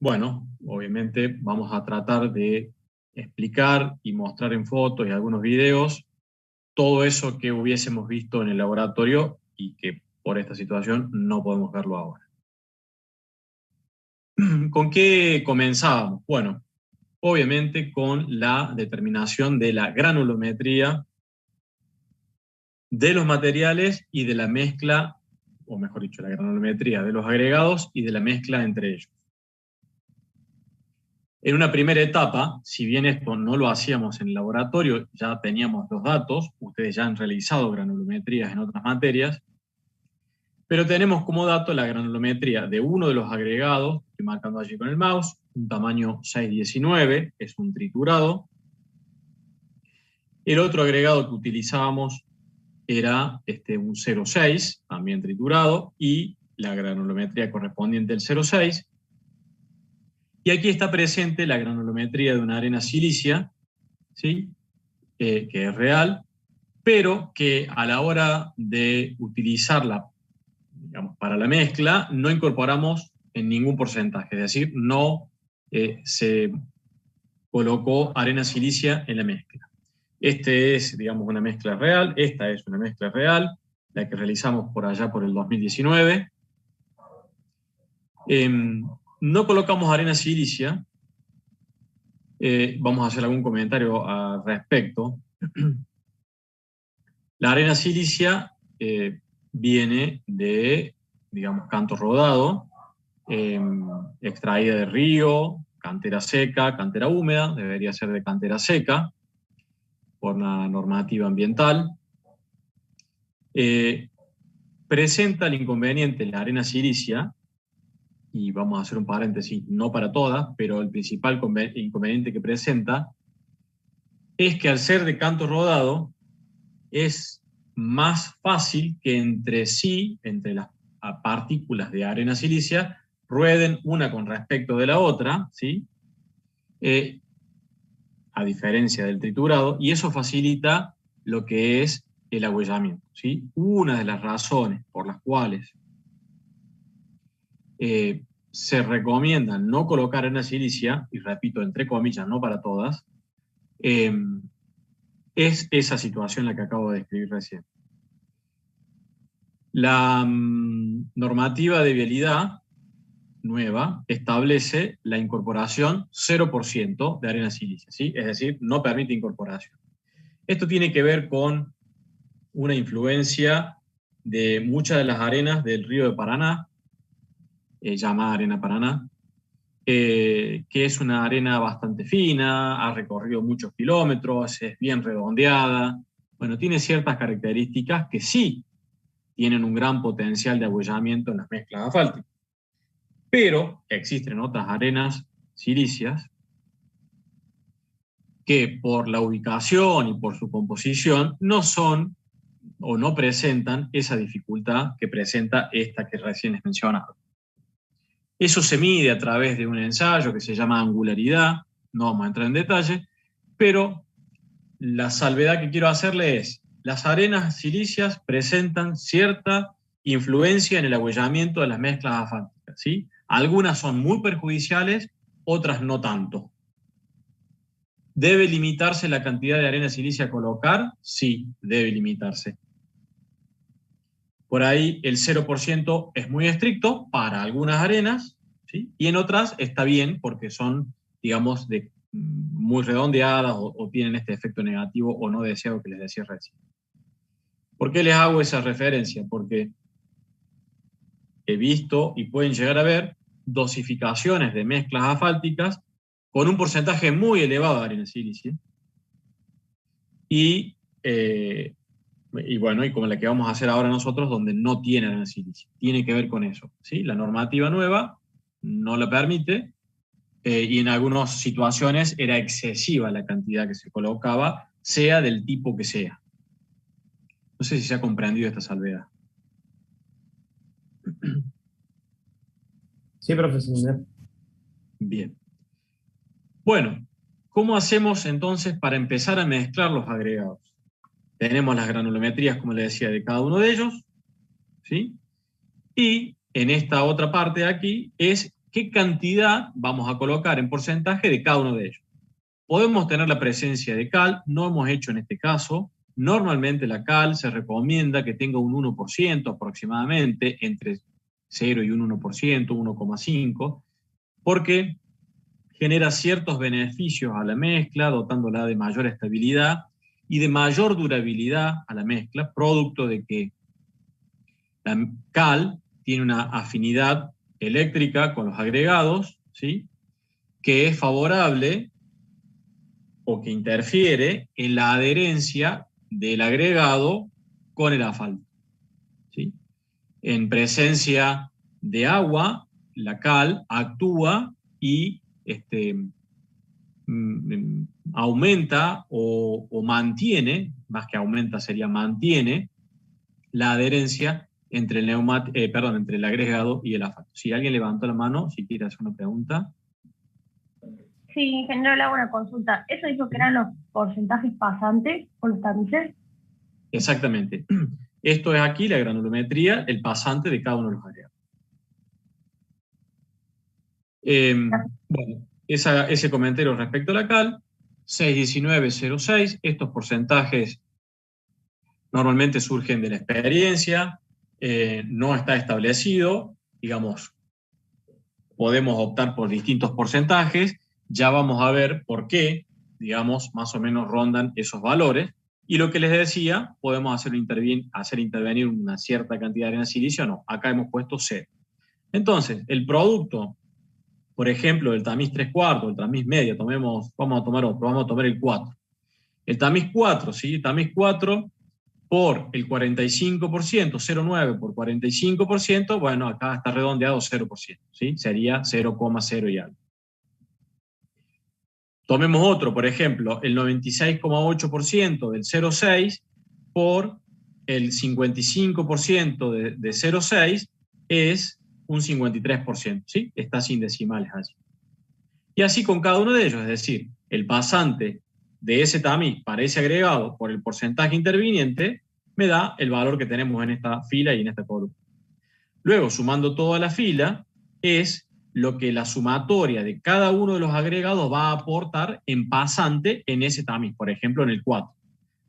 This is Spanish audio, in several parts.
Bueno, obviamente vamos a tratar de explicar y mostrar en fotos y algunos videos todo eso que hubiésemos visto en el laboratorio y que por esta situación no podemos verlo ahora. ¿Con qué comenzábamos? Bueno, obviamente con la determinación de la granulometría de los materiales y de la mezcla, o mejor dicho, la granulometría de los agregados y de la mezcla entre ellos. En una primera etapa, si bien esto no lo hacíamos en el laboratorio, ya teníamos los datos, ustedes ya han realizado granulometrías en otras materias, pero tenemos como dato la granulometría de uno de los agregados, estoy marcando allí con el mouse, un tamaño 619, es un triturado. El otro agregado que utilizábamos era un 0,6, también triturado, y la granulometría correspondiente al 0,6. Y aquí está presente la granulometría de una arena silicia, ¿sí? Que es real, pero que a la hora de utilizarla, digamos, para la mezcla, no incorporamos en ningún porcentaje, es decir, no se colocó arena silicia en la mezcla. Este es, digamos, una mezcla real, esta es una mezcla real, la que realizamos por allá por el 2019. No colocamos arena silicia, vamos a hacer algún comentario al respecto. La arena silicia viene de, digamos, canto rodado, extraída de río, cantera seca, cantera húmeda, debería ser de cantera seca, por la normativa ambiental. Presenta el inconveniente la arena silicia, y vamos a hacer un paréntesis, no para todas, pero el principal inconveniente que presenta es que al ser de canto rodado, es más fácil que entre sí, entre las partículas de arena silicia, rueden una con respecto de la otra, ¿sí? A diferencia del triturado, y eso facilita lo que es el agüellamiento, ¿sí? Una de las razones por las cuales se recomienda no colocar arena silicia, y repito, entre comillas, no para todas, es esa situación la que acabo de describir recién. La normativa de vialidad nueva establece la incorporación 0% de arena silicia, ¿sí? Es decir, no permite incorporación. Esto tiene que ver con una influencia de muchas de las arenas del río de Paraná, llamada Arena Paraná, que es una arena bastante fina, ha recorrido muchos kilómetros, es bien redondeada. Bueno, tiene ciertas características que sí tienen un gran potencial de agüellamiento en las mezclas asfálticas. Pero existen otras arenas silicias que por la ubicación y por su composición no son o no presentan esa dificultad que presenta esta que recién he mencionado. Eso se mide a través de un ensayo que se llama angularidad, no vamos a entrar en detalle, pero la salvedad que quiero hacerle es, las arenas silicias presentan cierta influencia en el agüellamiento de las mezclas asfálticas, ¿sí? Algunas son muy perjudiciales, otras no tanto. ¿Debe limitarse la cantidad de arena silicia a colocar? Sí, debe limitarse. Por ahí el 0% es muy estricto para algunas arenas, ¿sí? Y en otras está bien porque son, digamos, muy redondeadas o tienen este efecto negativo o no deseado que les decía recién. ¿Por qué les hago esa referencia? Porque he visto y pueden llegar a ver dosificaciones de mezclas asfálticas con un porcentaje muy elevado de arena silicia y bueno, y como la que vamos a hacer ahora nosotros, donde no tiene arena silicia. Tiene que ver con eso, ¿sí? La normativa nueva no lo permite y en algunas situaciones era excesiva la cantidad que se colocaba, sea del tipo que sea. No sé si se ha comprendido esta salvedad. Sí, profesor. Bien. Bueno, ¿cómo hacemos entonces para empezar a mezclar los agregados? Tenemos las granulometrías, como les decía, de cada uno de ellos, ¿sí? Y en esta otra parte de aquí es qué cantidad vamos a colocar en porcentaje de cada uno de ellos. Podemos tener la presencia de cal, no hemos hecho en este caso. Normalmente la cal se recomienda que tenga un 1% aproximadamente, entre 0 y un 1%, 1,5%, porque genera ciertos beneficios a la mezcla, dotándola de mayor estabilidad y de mayor durabilidad a la mezcla, producto de que la cal tiene una afinidad eléctrica con los agregados, ¿sí?, que es favorable o que interfiere en la adherencia del agregado con el asfalto, ¿sí? En presencia de agua, la cal actúa y aumenta o mantiene, más que aumenta sería mantiene, la adherencia entre entre el agregado y el asfalto. Si alguien levantó la mano, si quiere hacer una pregunta. Sí, ingeniero, le hago una consulta. ¿Eso dijo que eran los porcentajes pasantes o los tamices? Exactamente. Esto es aquí la granulometría, el pasante de cada uno de los agregados. Bueno, ese comentario respecto a la cal, 61906, estos porcentajes normalmente surgen de la experiencia, no está establecido, digamos, podemos optar por distintos porcentajes, ya vamos a ver por qué, digamos, más o menos rondan esos valores, y lo que les decía, podemos hacer intervenir una cierta cantidad de arena de silicio, no, acá hemos puesto 0. Entonces, el producto, por ejemplo, del tamiz 3/4, el tamiz medio, vamos a tomar otro, vamos a tomar el 4. El tamiz 4, ¿sí? El tamiz 4 por el 45%, 0,9 por 45%, bueno, acá está redondeado 0%, ¿sí? Sería 0,0 y algo. Tomemos otro, por ejemplo, el 96,8% del 0,6 por el 55% de 0,6 es un 53%, ¿sí? Está sin decimales allí. Y así con cada uno de ellos, es decir, el pasante de ese tamiz para ese agregado por el porcentaje interviniente me da el valor que tenemos en esta fila y en esta columna. Luego, sumando toda la fila, es lo que la sumatoria de cada uno de los agregados va a aportar en pasante en ese tamiz, por ejemplo, en el 4.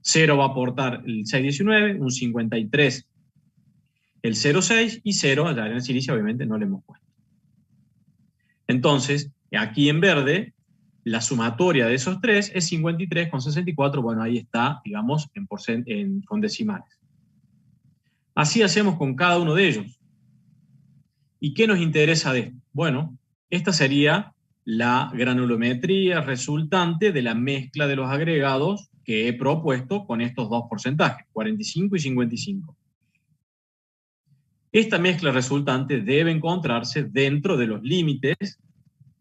0 va a aportar el 619, un 53 el 0,6 y 0, la arena de silicio obviamente no le hemos puesto. Entonces, aquí en verde, la sumatoria de esos tres es 53,64, bueno, ahí está, digamos, con decimales. Así hacemos con cada uno de ellos. ¿Y qué nos interesa de esto? Bueno, esta sería la granulometría resultante de la mezcla de los agregados que he propuesto con estos dos porcentajes, 45 y 55. Esta mezcla resultante debe encontrarse dentro de los límites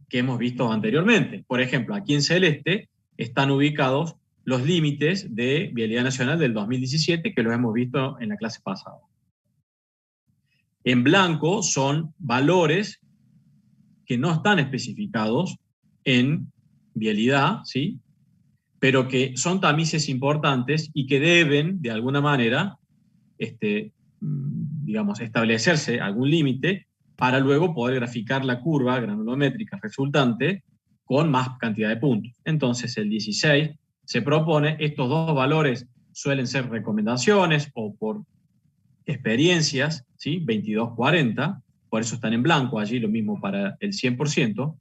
que hemos visto anteriormente. Por ejemplo, aquí en celeste están ubicados los límites de Vialidad Nacional del 2017, que los hemos visto en la clase pasada. En blanco son valores que no están especificados en vialidad, ¿sí?, pero que son tamices importantes y que deben, de alguna manera, digamos, establecerse algún límite para luego poder graficar la curva granulométrica resultante con más cantidad de puntos. Entonces, el 16 se propone, estos dos valores suelen ser recomendaciones o por experiencias, ¿sí?, 22-40, por eso están en blanco allí, lo mismo para el 100%.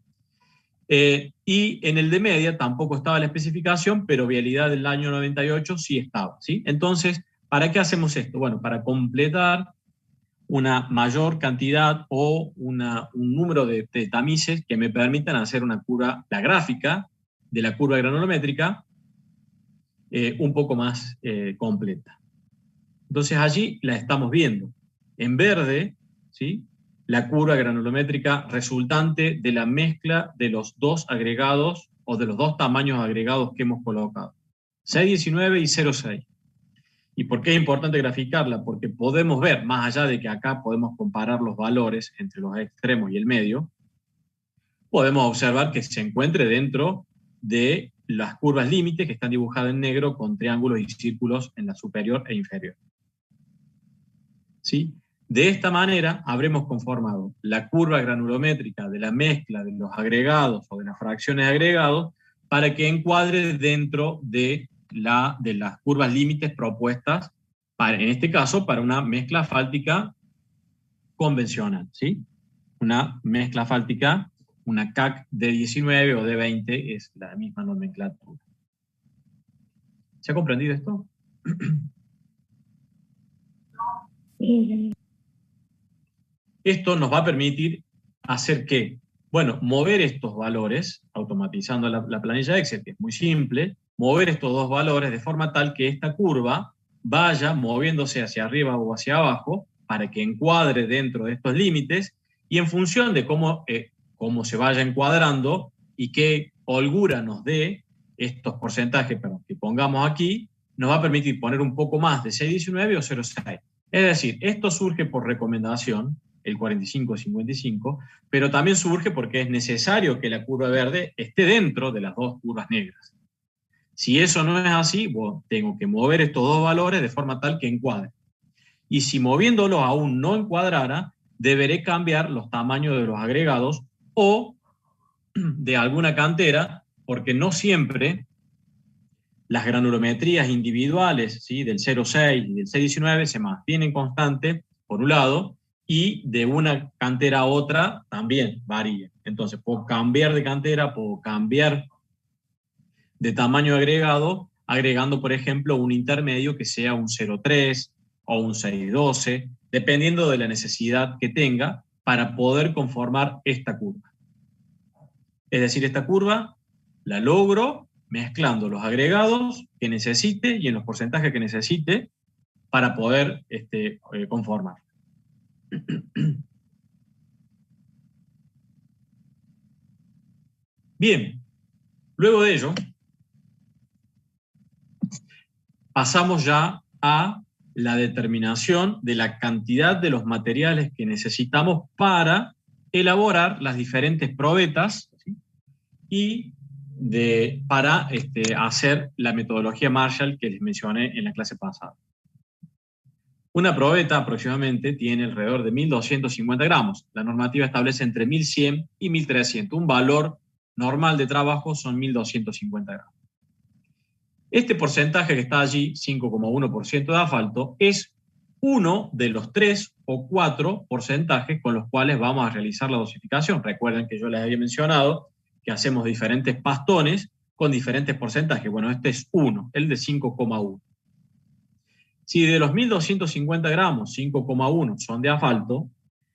Y en el de media tampoco estaba la especificación, pero vialidad del año 98 sí estaba, ¿sí? Entonces, ¿para qué hacemos esto? Bueno, para completar una mayor cantidad o un número de tamices que me permitan hacer una curva, la gráfica de la curva granulométrica, un poco más completa. Entonces allí la estamos viendo. En verde, ¿sí?, la curva granulométrica resultante de la mezcla de los dos agregados o de los dos tamaños agregados que hemos colocado, 619 y 06. ¿Y por qué es importante graficarla? Porque podemos ver, más allá de que acá podemos comparar los valores entre los extremos y el medio, podemos observar que se encuentre dentro de las curvas límites que están dibujadas en negro con triángulos y círculos en la superior e inferior. ¿Sí? De esta manera habremos conformado la curva granulométrica de la mezcla de los agregados o de las fracciones de agregados para que encuadre dentro de las curvas límites propuestas, en este caso, para una mezcla asfáltica convencional, ¿sí? Una mezcla asfáltica, una CAC de 19 o de 20 es la misma nomenclatura. ¿Se ha comprendido esto? Esto nos va a permitir hacer ¿qué? Bueno, mover estos valores, automatizando la planilla Excel, que es muy simple, mover estos dos valores de forma tal que esta curva vaya moviéndose hacia arriba o hacia abajo para que encuadre dentro de estos límites, y en función de cómo se vaya encuadrando y qué holgura nos dé estos porcentajes que pongamos aquí, nos va a permitir poner un poco más de 6,19 o 0,6. Es decir, esto surge por recomendación, el 45-55, pero también surge porque es necesario que la curva verde esté dentro de las dos curvas negras. Si eso no es así, bueno, tengo que mover estos dos valores de forma tal que encuadre. Y si moviéndolos aún no encuadrara, deberé cambiar los tamaños de los agregados o de alguna cantera, porque no siempre las granulometrías individuales, ¿sí?, del 0,6 y del 6,19 se mantienen constantes, por un lado, y de una cantera a otra también varía. Entonces, puedo cambiar de cantera, puedo cambiar de tamaño agregado, agregando, por ejemplo, un intermedio que sea un 0,3 o un 6,12, dependiendo de la necesidad que tenga para poder conformar esta curva. Es decir, esta curva la logro mezclando los agregados que necesite y en los porcentajes que necesite para poder conformar. Bien, luego de ello, pasamos ya a la determinación de la cantidad de los materiales que necesitamos para elaborar las diferentes probetas, ¿sí?, y para hacer la metodología Marshall que les mencioné en la clase pasada. Una probeta aproximadamente tiene alrededor de 1.250 gramos. La normativa establece entre 1.100 y 1.300. Un valor normal de trabajo son 1.250 gramos. Este porcentaje que está allí, 5,1% de asfalto, es uno de los 3 o 4 porcentajes con los cuales vamos a realizar la dosificación. Recuerden que yo les había mencionado que hacemos diferentes pastones con diferentes porcentajes. Bueno, este es uno, el de 5,1. Si de los 1.250 gramos, 5,1 son de asfalto,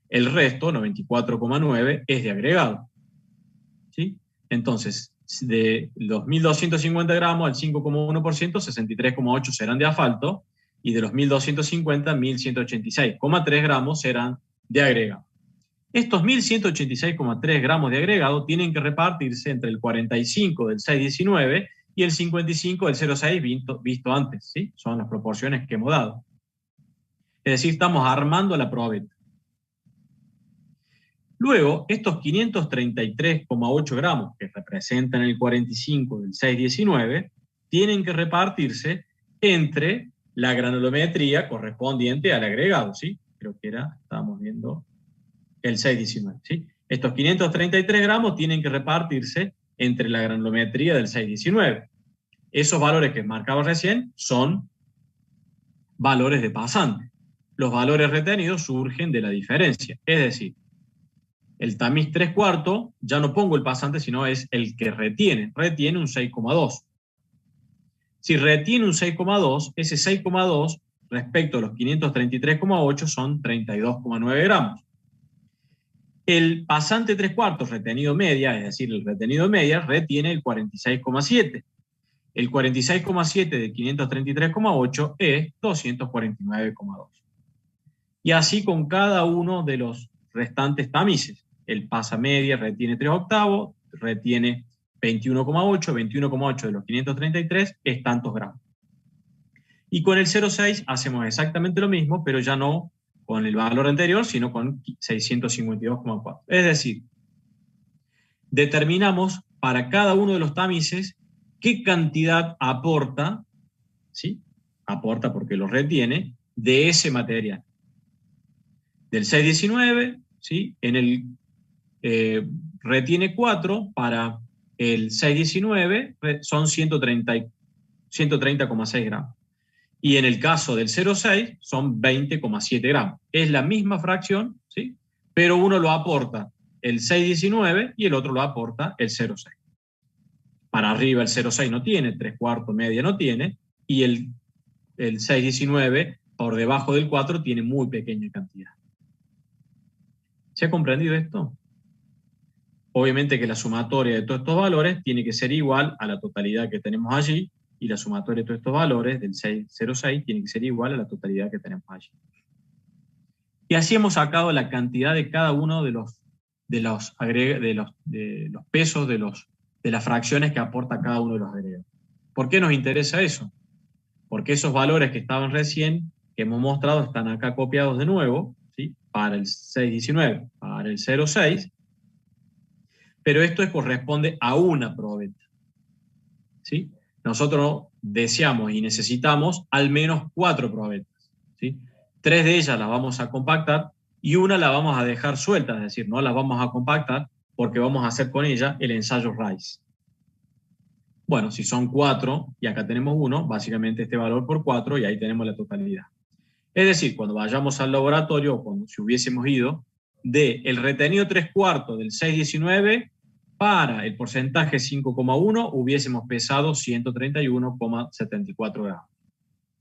el resto, 94,9, es de agregado, ¿sí? Entonces, de los 1.250 gramos, el 5,1%, 63,8 serán de asfalto, y de los 1.250, 1.186,3 gramos serán de agregado. Estos 1.186,3 gramos de agregado tienen que repartirse entre el 45 del 6,19 y el 55 del 0,6 visto antes, ¿sí? Son las proporciones que hemos dado. Es decir, estamos armando la probeta. Luego, estos 533,8 gramos que representan el 45 del 6,19 tienen que repartirse entre la granulometría correspondiente al agregado, ¿sí? Creo que estábamos viendo el 6,19, ¿sí? Estos 533 gramos tienen que repartirse entre la granulometría del 6,19. Esos valores que marcaba recién son valores de pasante. Los valores retenidos surgen de la diferencia. Es decir, el tamiz 3/4, ya no pongo el pasante, sino es el que retiene. Retiene un 6,2. Si retiene un 6,2, ese 6,2 respecto a los 533,8 son 32,9 gramos. El pasante 3/4 retenido media, es decir, el retenido media, retiene el 46,7. El 46,7 de 533,8 es 249,2. Y así con cada uno de los restantes tamices. El pasamedia retiene 3/8, retiene 21,8, 21,8 de los 533 es tantos gramos. Y con el 0,6 hacemos exactamente lo mismo, pero ya no con el valor anterior, sino con 652,4. Es decir, determinamos para cada uno de los tamices qué cantidad aporta, ¿sí? Aporta porque lo retiene, de ese material. del 619, ¿sí? Retiene 4, para el 619 son 130,6 gramos. Y en el caso del 0,6 son 20,7 gramos. Es la misma fracción, ¿sí? Pero uno lo aporta el 619 y el otro lo aporta el 0,6. Para arriba el 0,6 no tiene, 3/4 media no tiene, y el 619 por debajo del 4 tiene muy pequeña cantidad. ¿Se ha comprendido esto? Obviamente que la sumatoria de todos estos valores tiene que ser igual a la totalidad que tenemos allí, y la sumatoria de todos estos valores del 606 tiene que ser igual a la totalidad que tenemos allí. Y así hemos sacado la cantidad de cada uno de los pesos de las fracciones que aporta cada uno de los agregados. ¿Por qué nos interesa eso? Porque esos valores que estaban recién, que hemos mostrado, están acá copiados de nuevo, ¿sí? Para el 619, para el 06, pero esto corresponde a una probeta, ¿sí? Nosotros deseamos y necesitamos al menos 4 probetas, ¿sí? 3 de ellas las vamos a compactar y una la vamos a dejar suelta, es decir, no las vamos a compactar porque vamos a hacer con ella el ensayo Rice. Bueno, si son 4 y acá tenemos 1, básicamente este valor por 4 y ahí tenemos la totalidad. Es decir, cuando vayamos al laboratorio, o cuando si hubiésemos ido, de el retenido 3/4 del 619 para el porcentaje 5,1 hubiésemos pesado 131,74 gramos.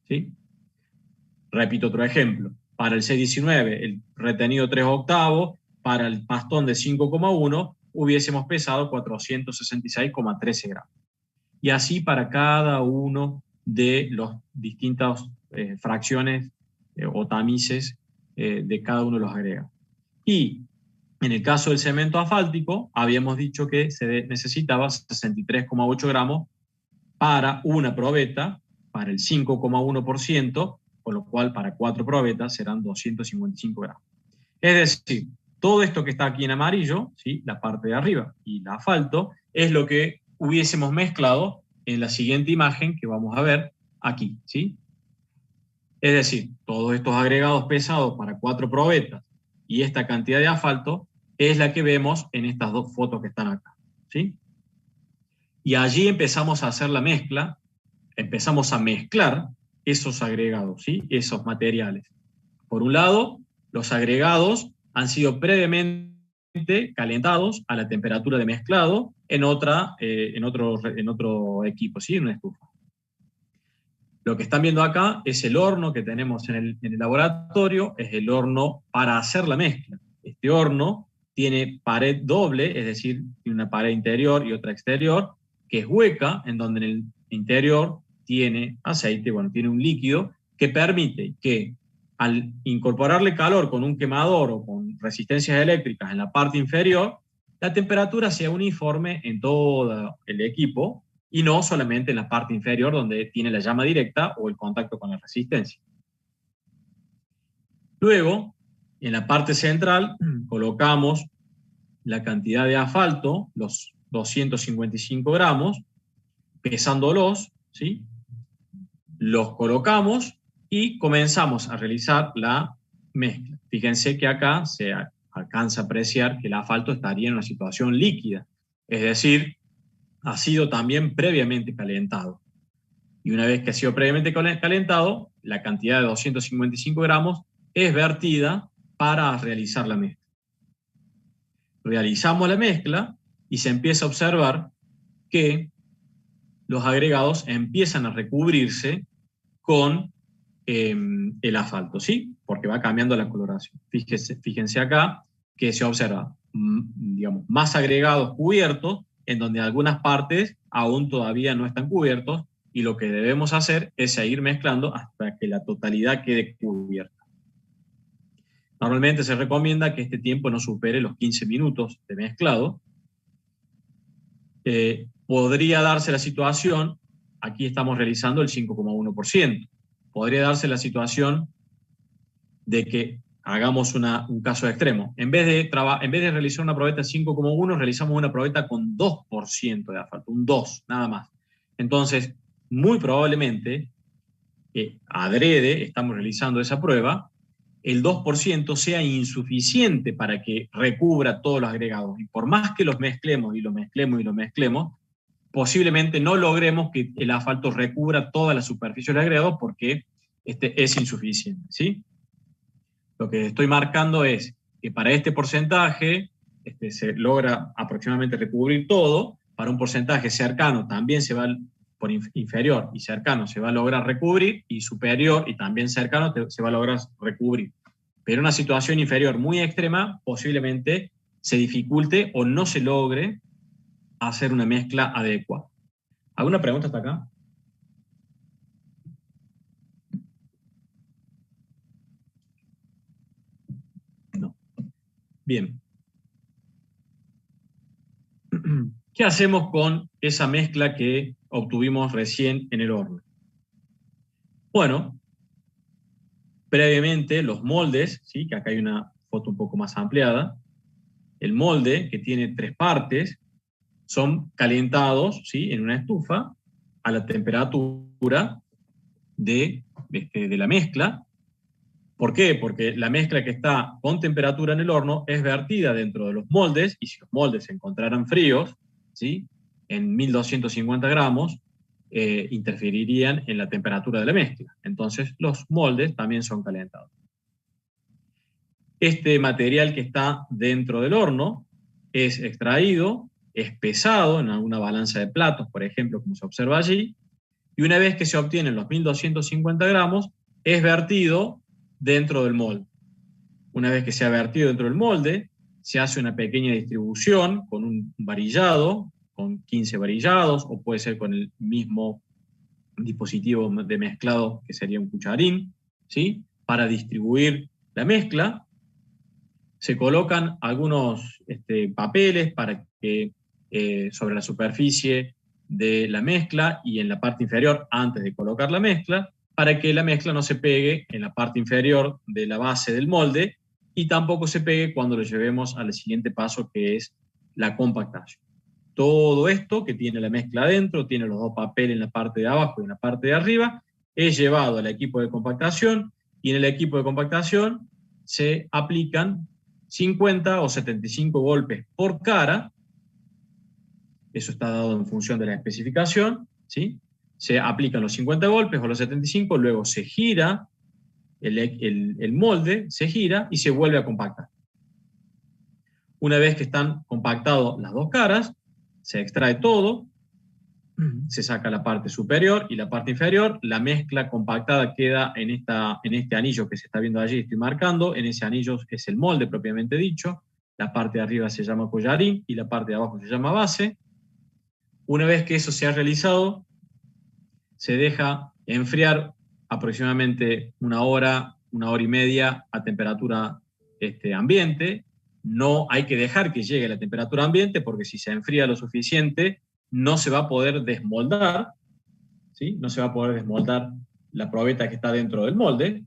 ¿Sí? Repito otro ejemplo. Para el 619, el retenido 3/8, para el pastón de 5,1 hubiésemos pesado 466,13 gramos. Y así para cada uno de las distintas fracciones o tamices de cada uno de los agregados. Y en el caso del cemento asfáltico, habíamos dicho que se necesitaba 63,8 gramos para una probeta, para el 5,1%, con lo cual para 4 probetas serán 255 gramos. Es decir, todo esto que está aquí en amarillo, ¿sí? La parte de arriba y el asfalto, es lo que hubiésemos mezclado en la siguiente imagen que vamos a ver aquí, ¿sí? Es decir, todos estos agregados pesados para 4 probetas y esta cantidad de asfalto es la que vemos en estas 2 fotos que están acá, ¿sí? Y allí empezamos a hacer la mezcla, empezamos a mezclar esos agregados, ¿sí? Esos materiales. Por un lado, los agregados han sido previamente calentados a la temperatura de mezclado en otro equipo, ¿sí? En una estufa. Lo que están viendo acá es el horno que tenemos en el laboratorio, es el horno para hacer la mezcla. Este horno tiene pared doble, es decir, tiene una pared interior y otra exterior, que es hueca, en donde en el interior tiene aceite, bueno, tiene un líquido que permite que al incorporarle calor con un quemador o con resistencias eléctricas en la parte inferior, la temperatura sea uniforme en todo el equipo y no solamente en la parte inferior donde tiene la llama directa o el contacto con la resistencia. Luego, en la parte central, colocamos la cantidad de asfalto, los 255 gramos, pesándolos, ¿sí? Los colocamos y comenzamos a realizar la mezcla. Fíjense que acá se alcanza a apreciar que el asfalto estaría en una situación líquida, es decir, ha sido también previamente calentado. Y una vez que ha sido previamente calentado, la cantidad de 255 gramos es vertida para realizar la mezcla. Realizamos la mezcla y se empieza a observar que los agregados empiezan a recubrirse con el asfalto, ¿sí? Porque va cambiando la coloración. Fíjense acá que se observa, digamos, más agregados cubiertos, en donde algunas partes aún todavía no están cubiertos, y lo que debemos hacer es seguir mezclando hasta que la totalidad quede cubierta. Normalmente se recomienda que este tiempo no supere los 15 minutos de mezclado. Podría darse la situación, aquí estamos realizando el 5,1%, podría darse la situación de que hagamos un caso extremo. En vez de realizar una probeta 5,1, realizamos una probeta con 2% de asfalto, un 2, nada más. Entonces, muy probablemente, adrede, estamos realizando esa prueba, el 2% sea insuficiente para que recubra todos los agregados. Y por más que los mezclemos y los mezclemos y los mezclemos, posiblemente no logremos que el asfalto recubra toda la superficie del agregado porque es insuficiente, ¿sí? Lo que estoy marcando es que para este porcentaje se logra aproximadamente recubrir todo, para un porcentaje cercano también se va, por inferior y cercano se va a lograr recubrir, y superior y también cercano se va a lograr recubrir. Pero una situación inferior muy extrema posiblemente se dificulte o no se logre hacer una mezcla adecuada. ¿Alguna pregunta hasta acá? No. Bien. ¿Qué hacemos con esa mezcla que obtuvimos recién en el horno? Bueno, previamente los moldes, ¿sí? Que acá hay una foto un poco más ampliada, el molde, que tiene 3 partes, son calentados, ¿sí? En una estufa a la temperatura de la mezcla. ¿Por qué? Porque la mezcla que está con temperatura en el horno es vertida dentro de los moldes, y si los moldes se encontraran fríos, ¿sí? En 1250 gramos, interferirían en la temperatura de la mezcla. Entonces los moldes también son calentados. Este material que está dentro del horno es extraído, es pesado en alguna balanza de platos, por ejemplo, como se observa allí, y una vez que se obtienen los 1250 gramos, es vertido dentro del molde. Una vez que se ha vertido dentro del molde, se hace una pequeña distribución con un varillado, con 15 varillados, o puede ser con el mismo dispositivo de mezclado que sería un cucharín, ¿sí? Para distribuir la mezcla. Se colocan algunos papeles para que sobre la superficie de la mezcla y en la parte inferior antes de colocar la mezcla, para que la mezcla no se pegue en la parte inferior de la base del molde y tampoco se pegue cuando lo llevemos al siguiente paso, que es la compactación. Todo esto que tiene la mezcla adentro, tiene los 2 papeles en la parte de abajo y en la parte de arriba, es llevado al equipo de compactación, y en el equipo de compactación se aplican 50 o 75 golpes por cara. Eso está dado en función de la especificación, ¿sí? Se aplican los 50 golpes o los 75, luego se gira el molde, se gira y se vuelve a compactar. Una vez que están compactadas las 2 caras, se extrae todo, se saca la parte superior y la parte inferior, la mezcla compactada queda en este anillo que se está viendo allí, estoy marcando. En ese anillo es el molde propiamente dicho, la parte de arriba se llama collarín y la parte de abajo se llama base. Una vez que eso se ha realizado, se deja enfriar aproximadamente una hora y media a temperatura ambiente. No hay que dejar que llegue a la temperatura ambiente, porque si se enfría lo suficiente, no se va a poder desmoldar, ¿sí? No se va a poder desmoldar la probeta que está dentro del molde.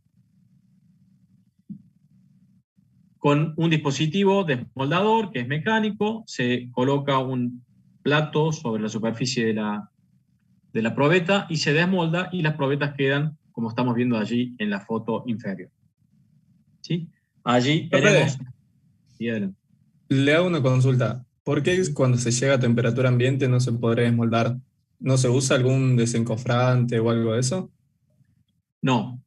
Con un dispositivo desmoldador que es mecánico, se coloca un plato sobre la superficie de la probeta y se desmolda, y las probetas quedan como estamos viendo allí en la foto inferior. ¿Sí? Allí tenemos... Sí, adelante. Le hago una consulta. ¿Por qué cuando se llega a temperatura ambiente no se podría desmoldar? ¿No se usa algún desencofrante o algo de eso? No.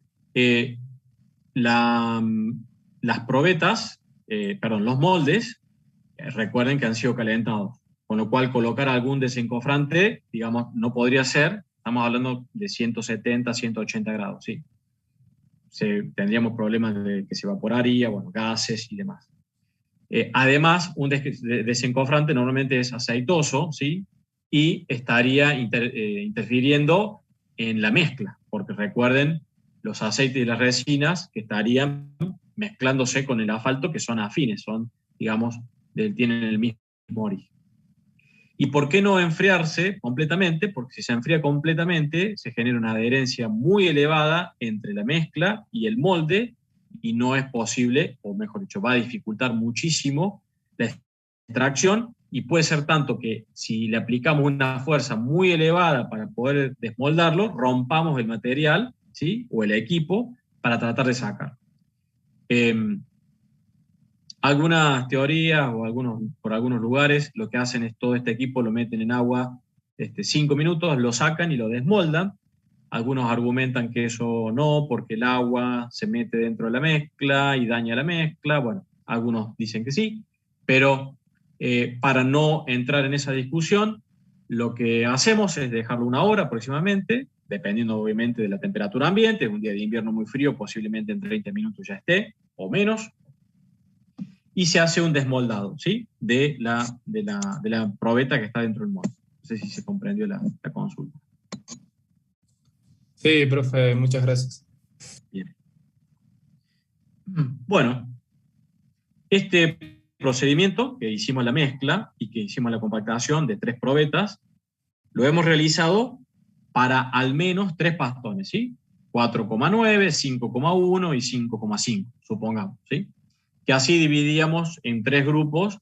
Las probetas, los moldes, recuerden que han sido calentados, con lo cual colocar algún desencofrante, digamos, no podría ser. Estamos hablando de 170, 180 grados, ¿sí? Tendríamos problemas de que se evaporaría, bueno, gases y demás. Además, un desencofrante normalmente es aceitoso, ¿sí? Y estaría interfiriendo en la mezcla, porque recuerden los aceites y las resinas que estarían mezclándose con el asfalto, que son afines, digamos, tienen el mismo origen. ¿Y por qué no enfriarse completamente? Porque si se enfría completamente, se genera una adherencia muy elevada entre la mezcla y el molde, y no es posible, o mejor dicho, va a dificultar muchísimo la extracción, y puede ser tanto que si le aplicamos una fuerza muy elevada para poder desmoldarlo, rompamos el material, ¿sí? O el equipo para tratar de sacar. Algunas teorías o por algunos lugares lo que hacen es todo este equipo lo meten en agua 5 minutos, lo sacan y lo desmoldan. Algunos argumentan que eso no, porque el agua se mete dentro de la mezcla y daña la mezcla. Bueno, algunos dicen que sí, pero para no entrar en esa discusión, lo que hacemos es dejarlo 1 hora aproximadamente, dependiendo obviamente de la temperatura ambiente. Un día de invierno muy frío, posiblemente en 30 minutos ya esté, o menos. Y se hace un desmoldado, ¿sí? de la probeta que está dentro del molde. No sé si se comprendió la consulta. Sí, profe, muchas gracias. Bien. Bueno, este procedimiento que hicimos la mezcla y que hicimos la compactación de 3 probetas, lo hemos realizado para al menos 3 pastones, ¿sí? 4,9, 5,1 y 5,5, supongamos, ¿sí? Que así dividíamos en 3 grupos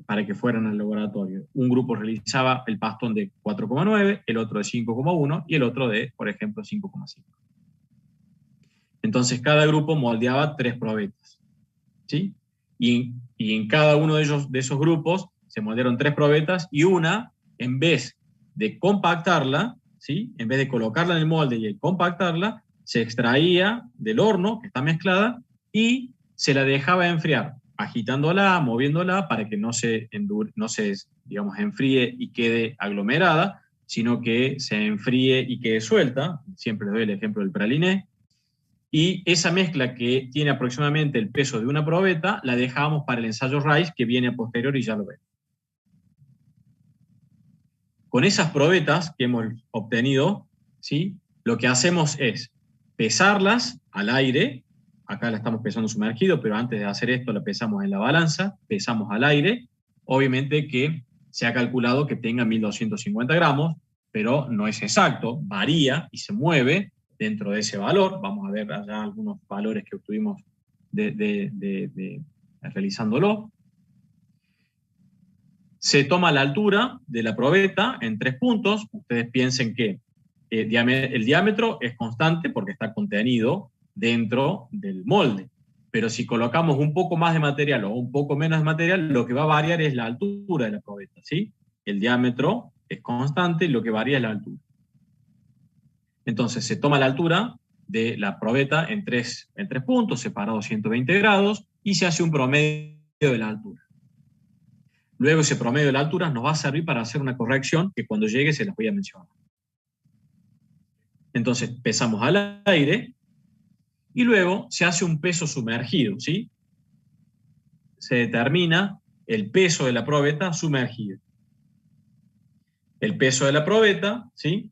para que fueran al laboratorio. Un grupo realizaba el pastón de 4,9, el otro de 5,1 y el otro de, por ejemplo, 5,5. Entonces cada grupo moldeaba 3 probetas, ¿sí? Y en cada uno de esos grupos se moldearon 3 probetas y una, en vez de compactarla, ¿sí? En vez de colocarla en el molde y compactarla, se extraía del horno, que está mezclada, y se la dejaba enfriar, agitándola, moviéndola para que no se digamos, enfríe y quede aglomerada, sino que se enfríe y quede suelta. Siempre les doy el ejemplo del praliné. Y esa mezcla, que tiene aproximadamente el peso de una probeta, la dejamos para el ensayo Rice, que viene a posteriori y ya lo ven. Con esas probetas que hemos obtenido, ¿sí? Lo que hacemos es pesarlas al aire. Acá la estamos pesando sumergido, pero antes de hacer esto la pesamos en la balanza, pesamos al aire. Obviamente que se ha calculado que tenga 1250 gramos, pero no es exacto, varía y se mueve dentro de ese valor. Vamos a ver allá algunos valores que obtuvimos realizándolo. Se toma la altura de la probeta en 3 puntos. Ustedes piensen que el diámetro es constante porque está contenido dentro del molde. Pero si colocamos un poco más de material o un poco menos de material, lo que va a variar es la altura de la probeta, ¿sí? El diámetro es constante y lo que varía es la altura. Entonces se toma la altura de la probeta en 3 puntos, separados 120 grados, y se hace un promedio de la altura. Luego ese promedio de la altura nos va a servir para hacer una corrección que cuando llegue se las voy a mencionar. Entonces pesamos al aire y luego se hace un peso sumergido, ¿sí? Se determina el peso de la probeta sumergida. El peso de la probeta, ¿sí?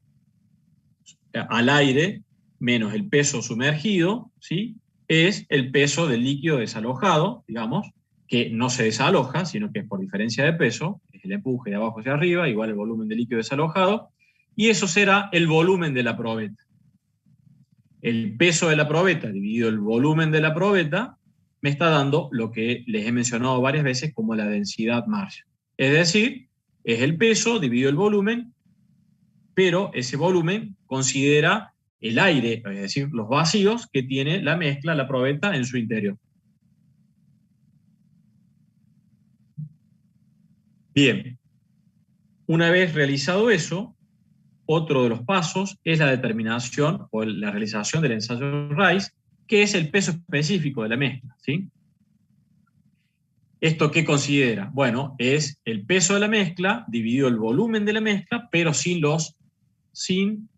Al aire menos el peso sumergido, ¿sí? Es el peso del líquido desalojado, digamos, que no se desaloja, sino que es por diferencia de peso, es el empuje de abajo hacia arriba, igual el volumen del líquido desalojado, y eso será el volumen de la probeta. El peso de la probeta dividido el volumen de la probeta me está dando lo que les he mencionado varias veces como la densidad Marshall. Es decir, es el peso dividido el volumen, pero ese volumen considera el aire, es decir, los vacíos que tiene la mezcla, la probeta en su interior. Bien, una vez realizado eso, otro de los pasos es la determinación o la realización del ensayo Rice, que es el peso específico de la mezcla, ¿sí? ¿Esto qué considera? Bueno, es el peso de la mezcla dividido el volumen de la mezcla, pero sin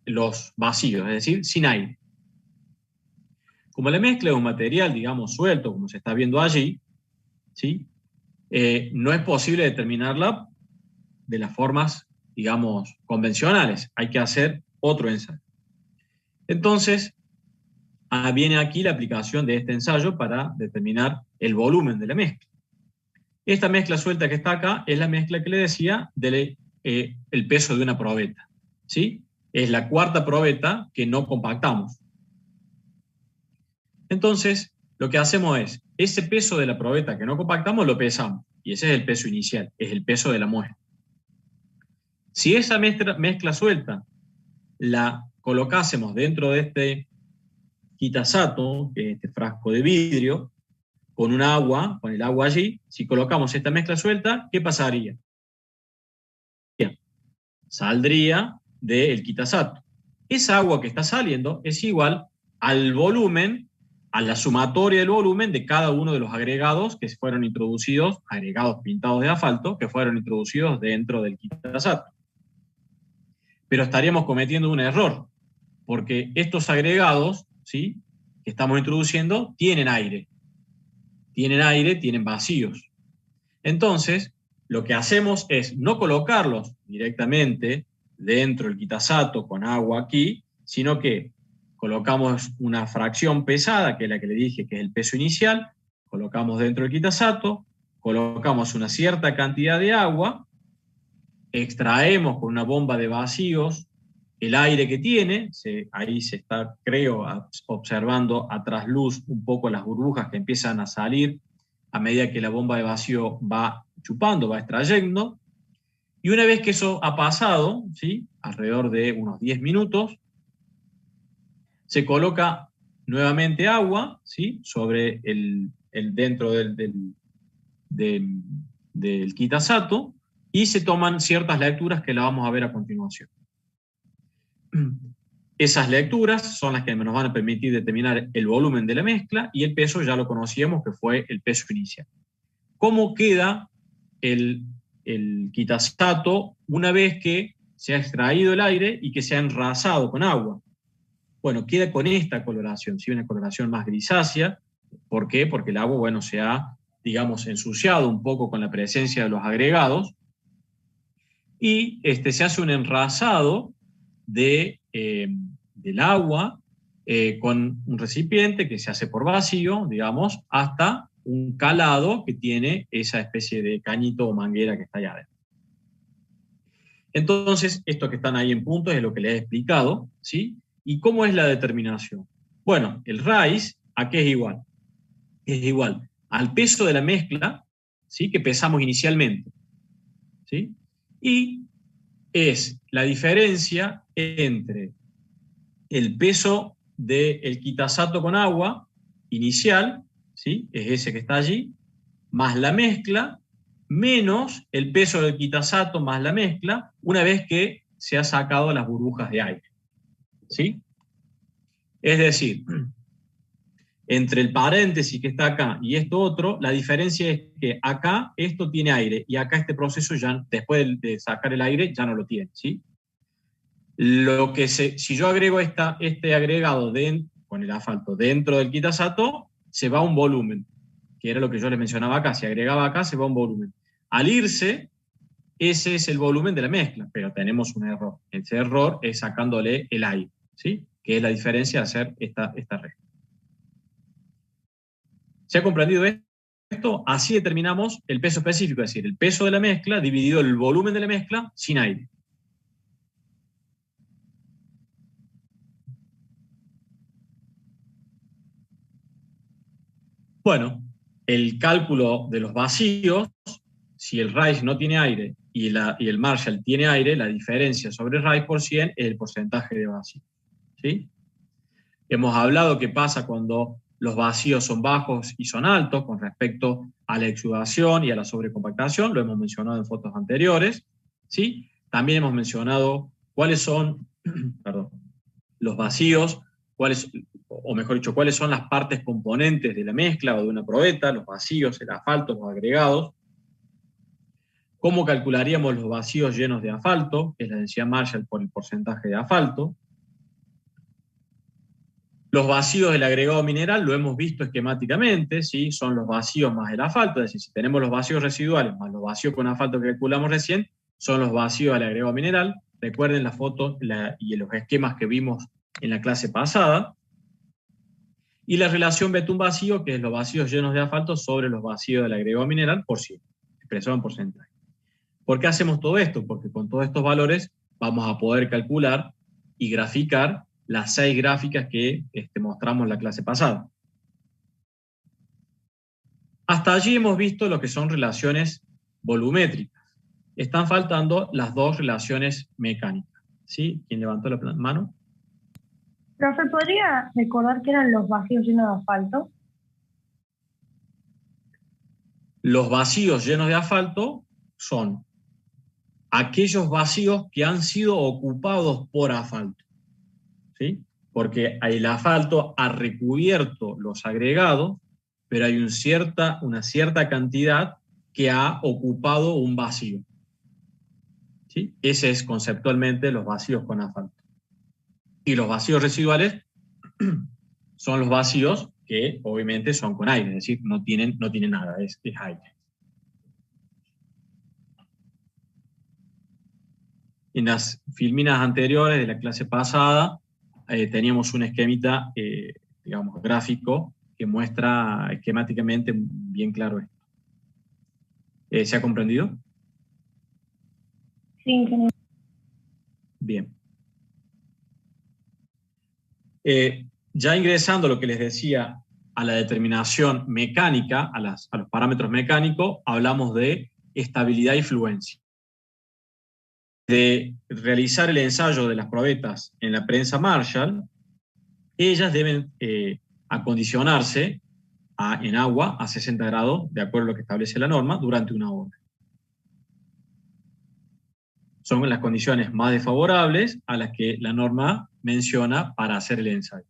los vacíos, es decir, sin aire. Como la mezcla es un material, digamos, suelto, como se está viendo allí, ¿sí? No es posible determinarla de las formas, digamos, convencionales. Hay que hacer otro ensayo. Entonces, viene aquí la aplicación de este ensayo para determinar el volumen de la mezcla. Esta mezcla suelta que está acá es la mezcla que le decía del el peso de una probeta, ¿sí? Es la 4ª probeta que no compactamos. Entonces, lo que hacemos es, ese peso de la probeta que no compactamos lo pesamos, y ese es el peso inicial, es el peso de la muestra. Si esa mezcla suelta la colocásemos dentro de este quitasato, que es este frasco de vidrio, con un agua, con el agua allí. Si colocamos esta mezcla suelta, ¿qué pasaría? Saldría del quitasato. Esa agua que está saliendo es igual al volumen, a la sumatoria del volumen de cada uno de los agregados que fueron introducidos, agregados pintados de asfalto, que fueron introducidos dentro del quitasato. Pero estaríamos cometiendo un error, porque estos agregados, ¿sí?, que estamos introduciendo tienen aire, tienen vacíos. Entonces, lo que hacemos es no colocarlos directamente dentro del quitasato con agua aquí, sino que colocamos una fracción pesada, que es la que le dije que es el peso inicial, colocamos dentro del quitasato, colocamos una cierta cantidad de agua, extraemos con una bomba de vacíos el aire que tiene, ahí se está, creo, observando a trasluz un poco las burbujas que empiezan a salir a medida que la bomba de vacío va chupando, va extrayendo, y una vez que eso ha pasado, ¿sí?, alrededor de unos 10 minutos, se coloca nuevamente agua, ¿sí?, sobre dentro del quitasato, y se toman ciertas lecturas que las vamos a ver a continuación. Esas lecturas son las que nos van a permitir determinar el volumen de la mezcla, y el peso ya lo conocíamos, que fue el peso inicial. ¿Cómo queda el quitasato una vez que se ha extraído el aire y que se ha enrasado con agua? Bueno, queda con esta coloración, ¿sí?, una coloración más grisácea. ¿Por qué? Porque el agua, bueno, se ha, digamos, ensuciado un poco con la presencia de los agregados, y se hace un enrasado del agua con un recipiente que se hace por vacío, digamos, hasta un calado que tiene esa especie de cañito o manguera que está allá adentro. Entonces, esto que están ahí en puntos es lo que les he explicado, ¿sí? ¿Y cómo es la determinación? Bueno, el RAIS, ¿a qué es igual? Es igual al peso de la mezcla, ¿sí?, que pesamos inicialmente, ¿sí? Y es la diferencia entre el peso del quitasato con agua inicial, ¿sí?, es ese que está allí, más la mezcla, menos el peso del quitasato más la mezcla, una vez que se ha sacado las burbujas de aire, ¿sí? Es decir, entre el paréntesis que está acá y esto otro, la diferencia es que acá esto tiene aire y acá este proceso ya, después de sacar el aire, ya no lo tiene, ¿sí? Si yo agrego este agregado con el asfalto dentro del quitasato, se va a un volumen, que era lo que yo les mencionaba acá. Si agregaba acá, se va a un volumen. Al irse, ese es el volumen de la mezcla, pero tenemos un error. Ese error es sacándole el aire, ¿sí?, que es la diferencia de hacer esta regla. ¿Se ha comprendido esto? Así determinamos el peso específico, es decir, el peso de la mezcla dividido el volumen de la mezcla sin aire. Bueno, el cálculo de los vacíos, si el RAIS no tiene aire y el Marshall tiene aire, la diferencia sobre el RAIS por 100 es el porcentaje de vacíos, ¿sí? Hemos hablado qué pasa cuando los vacíos son bajos y son altos con respecto a la exudación y a la sobrecompactación, lo hemos mencionado en fotos anteriores, ¿sí? También hemos mencionado cuáles son los vacíos, o mejor dicho, cuáles son las partes componentes de la mezcla o de una probeta, los vacíos, el asfalto, los agregados. ¿Cómo calcularíamos los vacíos llenos de asfalto? Que es la densidad Marshall por el porcentaje de asfalto. Los vacíos del agregado mineral lo hemos visto esquemáticamente, ¿sí? Son los vacíos más el asfalto, es decir, si tenemos los vacíos residuales más los vacíos con asfalto que calculamos recién, son los vacíos del agregado mineral. Recuerden las fotos y los esquemas que vimos en la clase pasada. Y la relación betún-vacío, que es los vacíos llenos de asfalto sobre los vacíos del agregado mineral por 100, expresado en porcentaje. ¿Por qué hacemos todo esto? Porque con todos estos valores vamos a poder calcular y graficar las 6 gráficas que mostramos en la clase pasada. Hasta allí hemos visto lo que son relaciones volumétricas. Están faltando las 2 relaciones mecánicas, ¿sí? ¿Quién levantó la mano? Profe, ¿podría recordar qué eran los vacíos llenos de asfalto? Los vacíos llenos de asfalto son aquellos vacíos que han sido ocupados por asfalto, ¿sí? Porque el asfalto ha recubierto los agregados, pero hay una cierta cantidad que ha ocupado un vacío, ¿sí? Ese es conceptualmente los vacíos con asfalto. Y los vacíos residuales son los vacíos que obviamente son con aire, es decir, no tienen nada, es aire. En las filminas anteriores de la clase pasada teníamos un esquemita, digamos, gráfico que muestra esquemáticamente bien claro esto. ¿Se ha comprendido? Sí, ingeniero. Bien. Ya ingresando a lo que les decía, a la determinación mecánica, a los parámetros mecánicos, hablamos de estabilidad y fluencia. De realizar el ensayo de las probetas en la prensa Marshall, ellas deben acondicionarse en agua a 60 grados, de acuerdo a lo que establece la norma, durante una hora. Son las condiciones más desfavorables a las que la norma menciona para hacer el ensayo.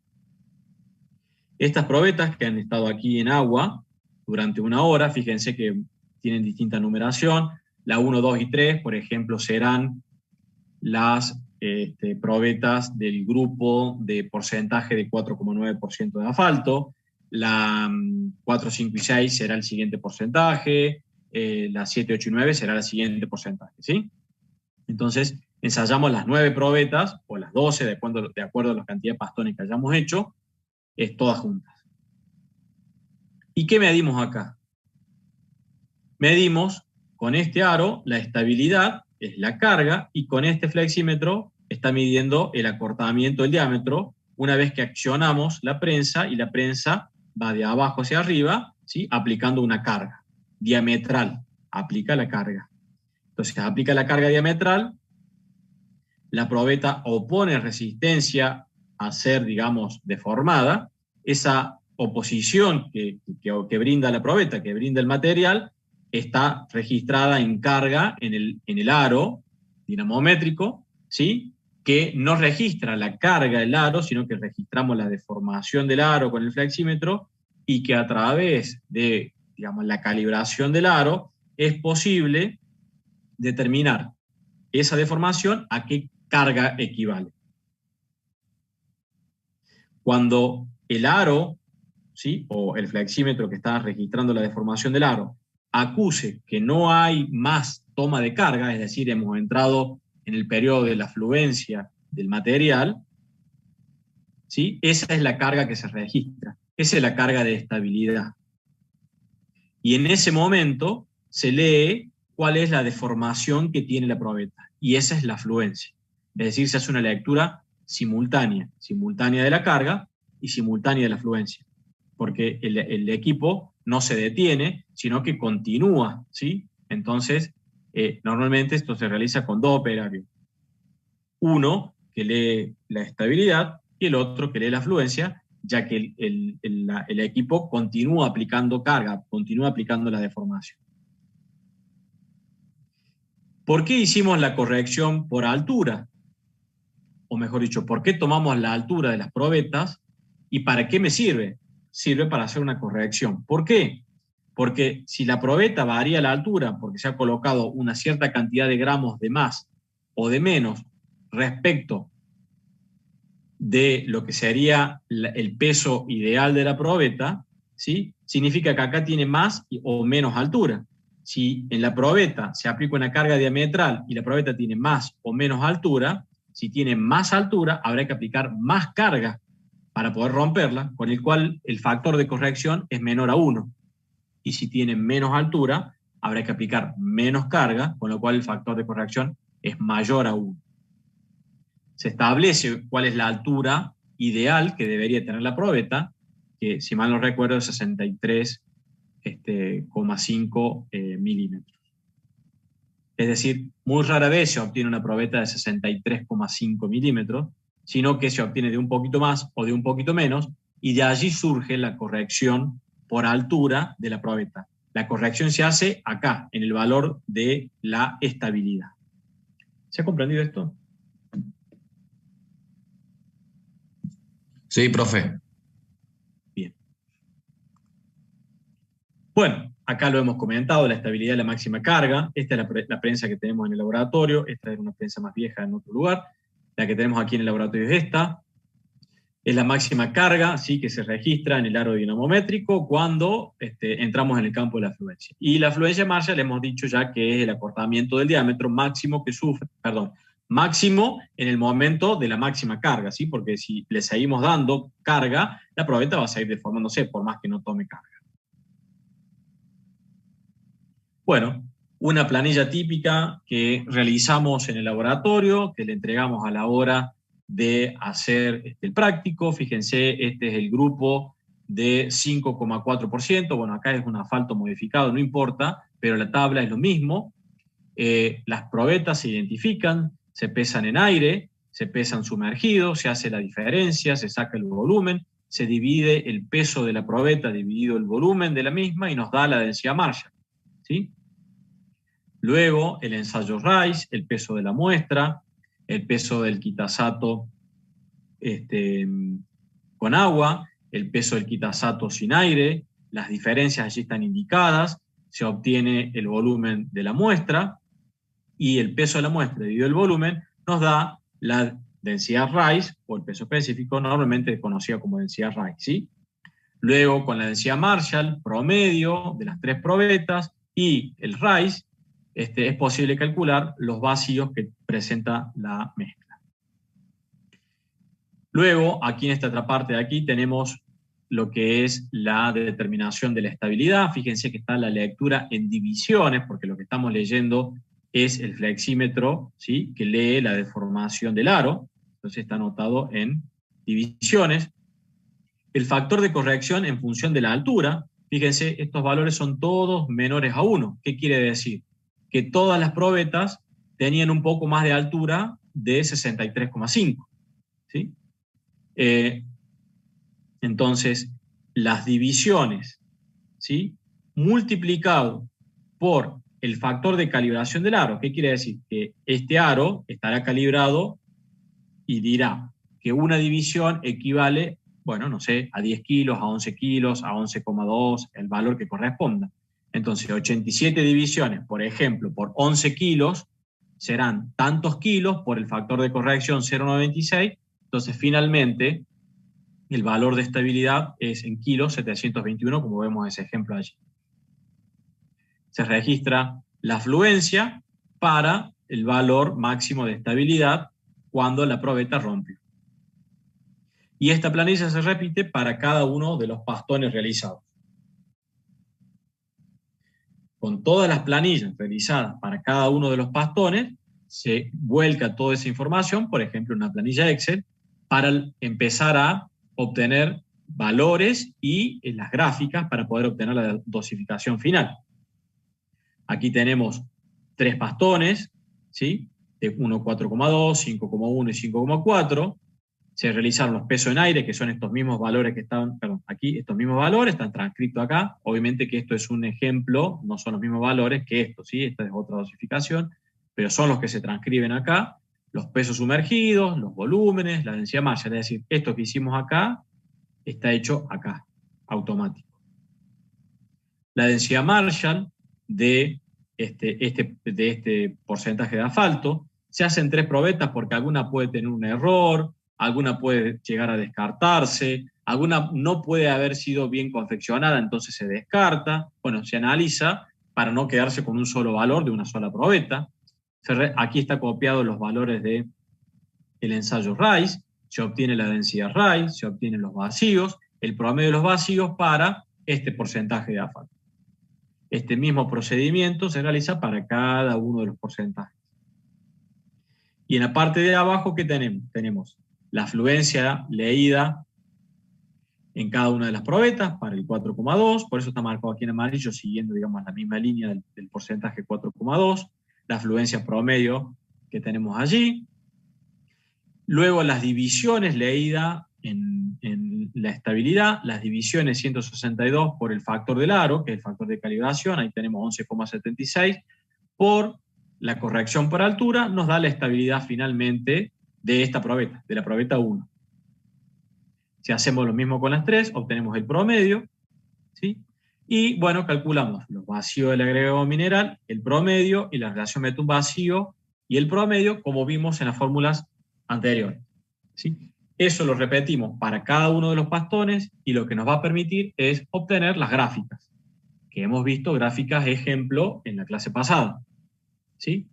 Estas probetas que han estado aquí en agua durante una hora, fíjense que tienen distinta numeración. La 1, 2 y 3, por ejemplo, serán las probetas del grupo de porcentaje de 4,9% de asfalto. La 4, 5 y 6 será el siguiente porcentaje. La 7, 8 y 9 será el siguiente porcentaje, ¿sí? Entonces, ensayamos las 9 probetas, o las 12, de acuerdo a la cantidad de pastones que hayamos hecho, todas juntas. ¿Y qué medimos acá? Medimos con este aro la estabilidad, es la carga, y con este flexímetro está midiendo el acortamiento del diámetro una vez que accionamos la prensa, y la prensa va de abajo hacia arriba, ¿sí? Aplicando una carga diametral. Aplica la carga. Entonces, aplica la carga diametral, la probeta opone resistencia a ser, digamos, deformada. Esa oposición que brinda la probeta, que brinda el material, está registrada en carga en el aro dinamométrico, ¿sí? Que no registra la carga del aro, sino que registramos la deformación del aro con el flexímetro, y que a través de, digamos, la calibración del aro es posible determinar esa deformación a qué carga equivale. Cuando el aro, ¿sí? O el flexímetro que está registrando la deformación del aro, acuse que no hay más toma de carga, es decir, hemos entrado en el periodo de la fluencia del material, ¿sí? Esa es la carga que se registra, esa es la carga de estabilidad. Y en ese momento se lee cuál es la deformación que tiene la probeta, y esa es la fluencia. Es decir, se hace una lectura simultánea de la carga y simultánea de la fluencia, porque el equipo no se detiene, sino que continúa, ¿sí? Entonces, normalmente esto se realiza con dos operarios. Uno que lee la estabilidad y el otro que lee la fluencia, ya que el equipo continúa aplicando carga, continúa aplicando la deformación. ¿Por qué hicimos la corrección por altura? O mejor dicho, ¿por qué tomamos la altura de las probetas y para qué me sirve? Sirve para hacer una corrección. ¿Por qué? Porque si la probeta varía la altura porque se ha colocado una cierta cantidad de gramos de más o de menos respecto de lo que sería el peso ideal de la probeta, ¿sí? Significa que acá tiene más o menos altura. Si en la probeta se aplica una carga diametral y la probeta tiene más o menos altura, si tiene más altura habrá que aplicar más carga para poder romperla, con el cual el factor de corrección es menor a 1. Y si tiene menos altura, habrá que aplicar menos carga, con lo cual el factor de corrección es mayor a 1. Se establece cuál es la altura ideal que debería tener la probeta, que si mal no recuerdo es 63,5 milímetros. Es decir, muy rara vez se obtiene una probeta de 63,5 milímetros, sino que se obtiene de un poquito más o de un poquito menos, y de allí surge la corrección por altura de la probeta. La corrección se hace acá, en el valor de la estabilidad. ¿Se ha comprendido esto? Sí, profe. Bien. Bueno, acá lo hemos comentado, la estabilidad de la máxima carga. Esta es la prensa que tenemos en el laboratorio. Esta es una prensa más vieja en otro lugar. La que tenemos aquí en el laboratorio es esta. Es la máxima carga, ¿sí?, que se registra en el aro dinamométrico cuando entramos en el campo de la afluencia. Y la afluencia Marshall hemos dicho ya que es el acortamiento del diámetro máximo que sufre, máximo en el momento de la máxima carga, ¿sí? Porque si le seguimos dando carga, la probeta va a seguir deformándose por más que no tome carga. Bueno, una planilla típica que realizamos en el laboratorio, que le entregamos a la hora de hacer el práctico. Fíjense, este es el grupo de 5,4%. Bueno, acá es un asfalto modificado, no importa, pero la tabla es lo mismo. Las probetas se identifican, se pesan en aire, se pesan sumergidos, se hace la diferencia, se saca el volumen, se divide el peso de la probeta dividido el volumen de la misma y nos da la densidad Marshall, ¿sí? Luego, el ensayo Rice, el peso de la muestra, el peso del quitasato con agua, el peso del quitasato sin aire, las diferencias allí están indicadas, se obtiene el volumen de la muestra y el peso de la muestra dividido el volumen nos da la densidad Rice, o el peso específico, normalmente conocida como densidad Rice, ¿sí? Luego, con la densidad Marshall, promedio de las tres probetas y el Rice, es posible calcular los vacíos que presenta la mezcla. Luego, aquí en esta otra parte de aquí tenemos lo que es la determinación de la estabilidad. Fíjense que está la lectura en divisiones, porque lo que estamos leyendo es el flexímetro, ¿sí?, que lee la deformación del aro. Entonces está anotado en divisiones. El factor de corrección en función de la altura. Fíjense, estos valores son todos menores a 1. ¿Qué quiere decir? Que todas las probetas tenían un poco más de altura de 63,5. ¿Sí? Entonces, las divisiones, ¿sí?, multiplicado por el factor de calibración del aro. ¿Qué quiere decir? Que este aro estará calibrado y dirá que una división equivale, bueno, no sé, a 10 kilos, a 11 kilos, a 11,2, el valor que corresponda. Entonces, 87 divisiones, por ejemplo, por 11 kilos, serán tantos kilos por el factor de corrección 0,96. Entonces, finalmente, el valor de estabilidad es en kilos 721, como vemos ese ejemplo allí. Se registra la afluencia para el valor máximo de estabilidad cuando la probeta rompe. Y esta planilla se repite para cada uno de los pastones realizados. Con todas las planillas realizadas para cada uno de los pastones, se vuelca toda esa información, por ejemplo, en una planilla Excel, para empezar a obtener valores y las gráficas para poder obtener la dosificación final. Aquí tenemos 3 pastones, ¿sí?, de 1,4,2, 5,1 y 5,4. Se realizaron los pesos en aire, que son estos mismos valores que están, aquí, estos mismos valores están transcritos acá. Obviamente que esto es un ejemplo, no son los mismos valores que esto, ¿sí? Esta es otra dosificación, pero son los que se transcriben acá. Los pesos sumergidos, los volúmenes, la densidad Marshall, es decir, esto que hicimos acá está hecho acá, automático. La densidad Marshall de este porcentaje de asfalto se hace en 3 probetas porque alguna puede tener un error, alguna puede llegar a descartarse, alguna no puede haber sido bien confeccionada, entonces se descarta. Bueno, se analiza para no quedarse con un solo valor de una sola probeta. Aquí está copiado los valores del ensayo Rice, se obtiene la densidad Rice, se obtienen los vacíos, el promedio de los vacíos para este porcentaje de asfalto. Este mismo procedimiento se realiza para cada uno de los porcentajes. Y en la parte de abajo, ¿qué tenemos? Tenemos la afluencia leída en cada una de las probetas para el 4,2, por eso está marcado aquí en amarillo, siguiendo, digamos, la misma línea del porcentaje 4,2, la afluencia promedio que tenemos allí, Luego las divisiones leídas en la estabilidad, las divisiones 162 por el factor del aro, que es el factor de calibración, ahí tenemos 11,76, por la corrección por altura, nos da la estabilidad finalmente de esta probeta, de la probeta 1. Si hacemos lo mismo con las 3, obtenemos el promedio, ¿sí? Y bueno, calculamos los vacíos del agregado mineral, el promedio y la relación betún-vacío y el promedio, como vimos en las fórmulas anteriores, ¿sí? Eso lo repetimos para cada uno de los pastones y lo que nos va a permitir es obtener las gráficas, que hemos visto gráficas ejemplo en la clase pasada, ¿sí?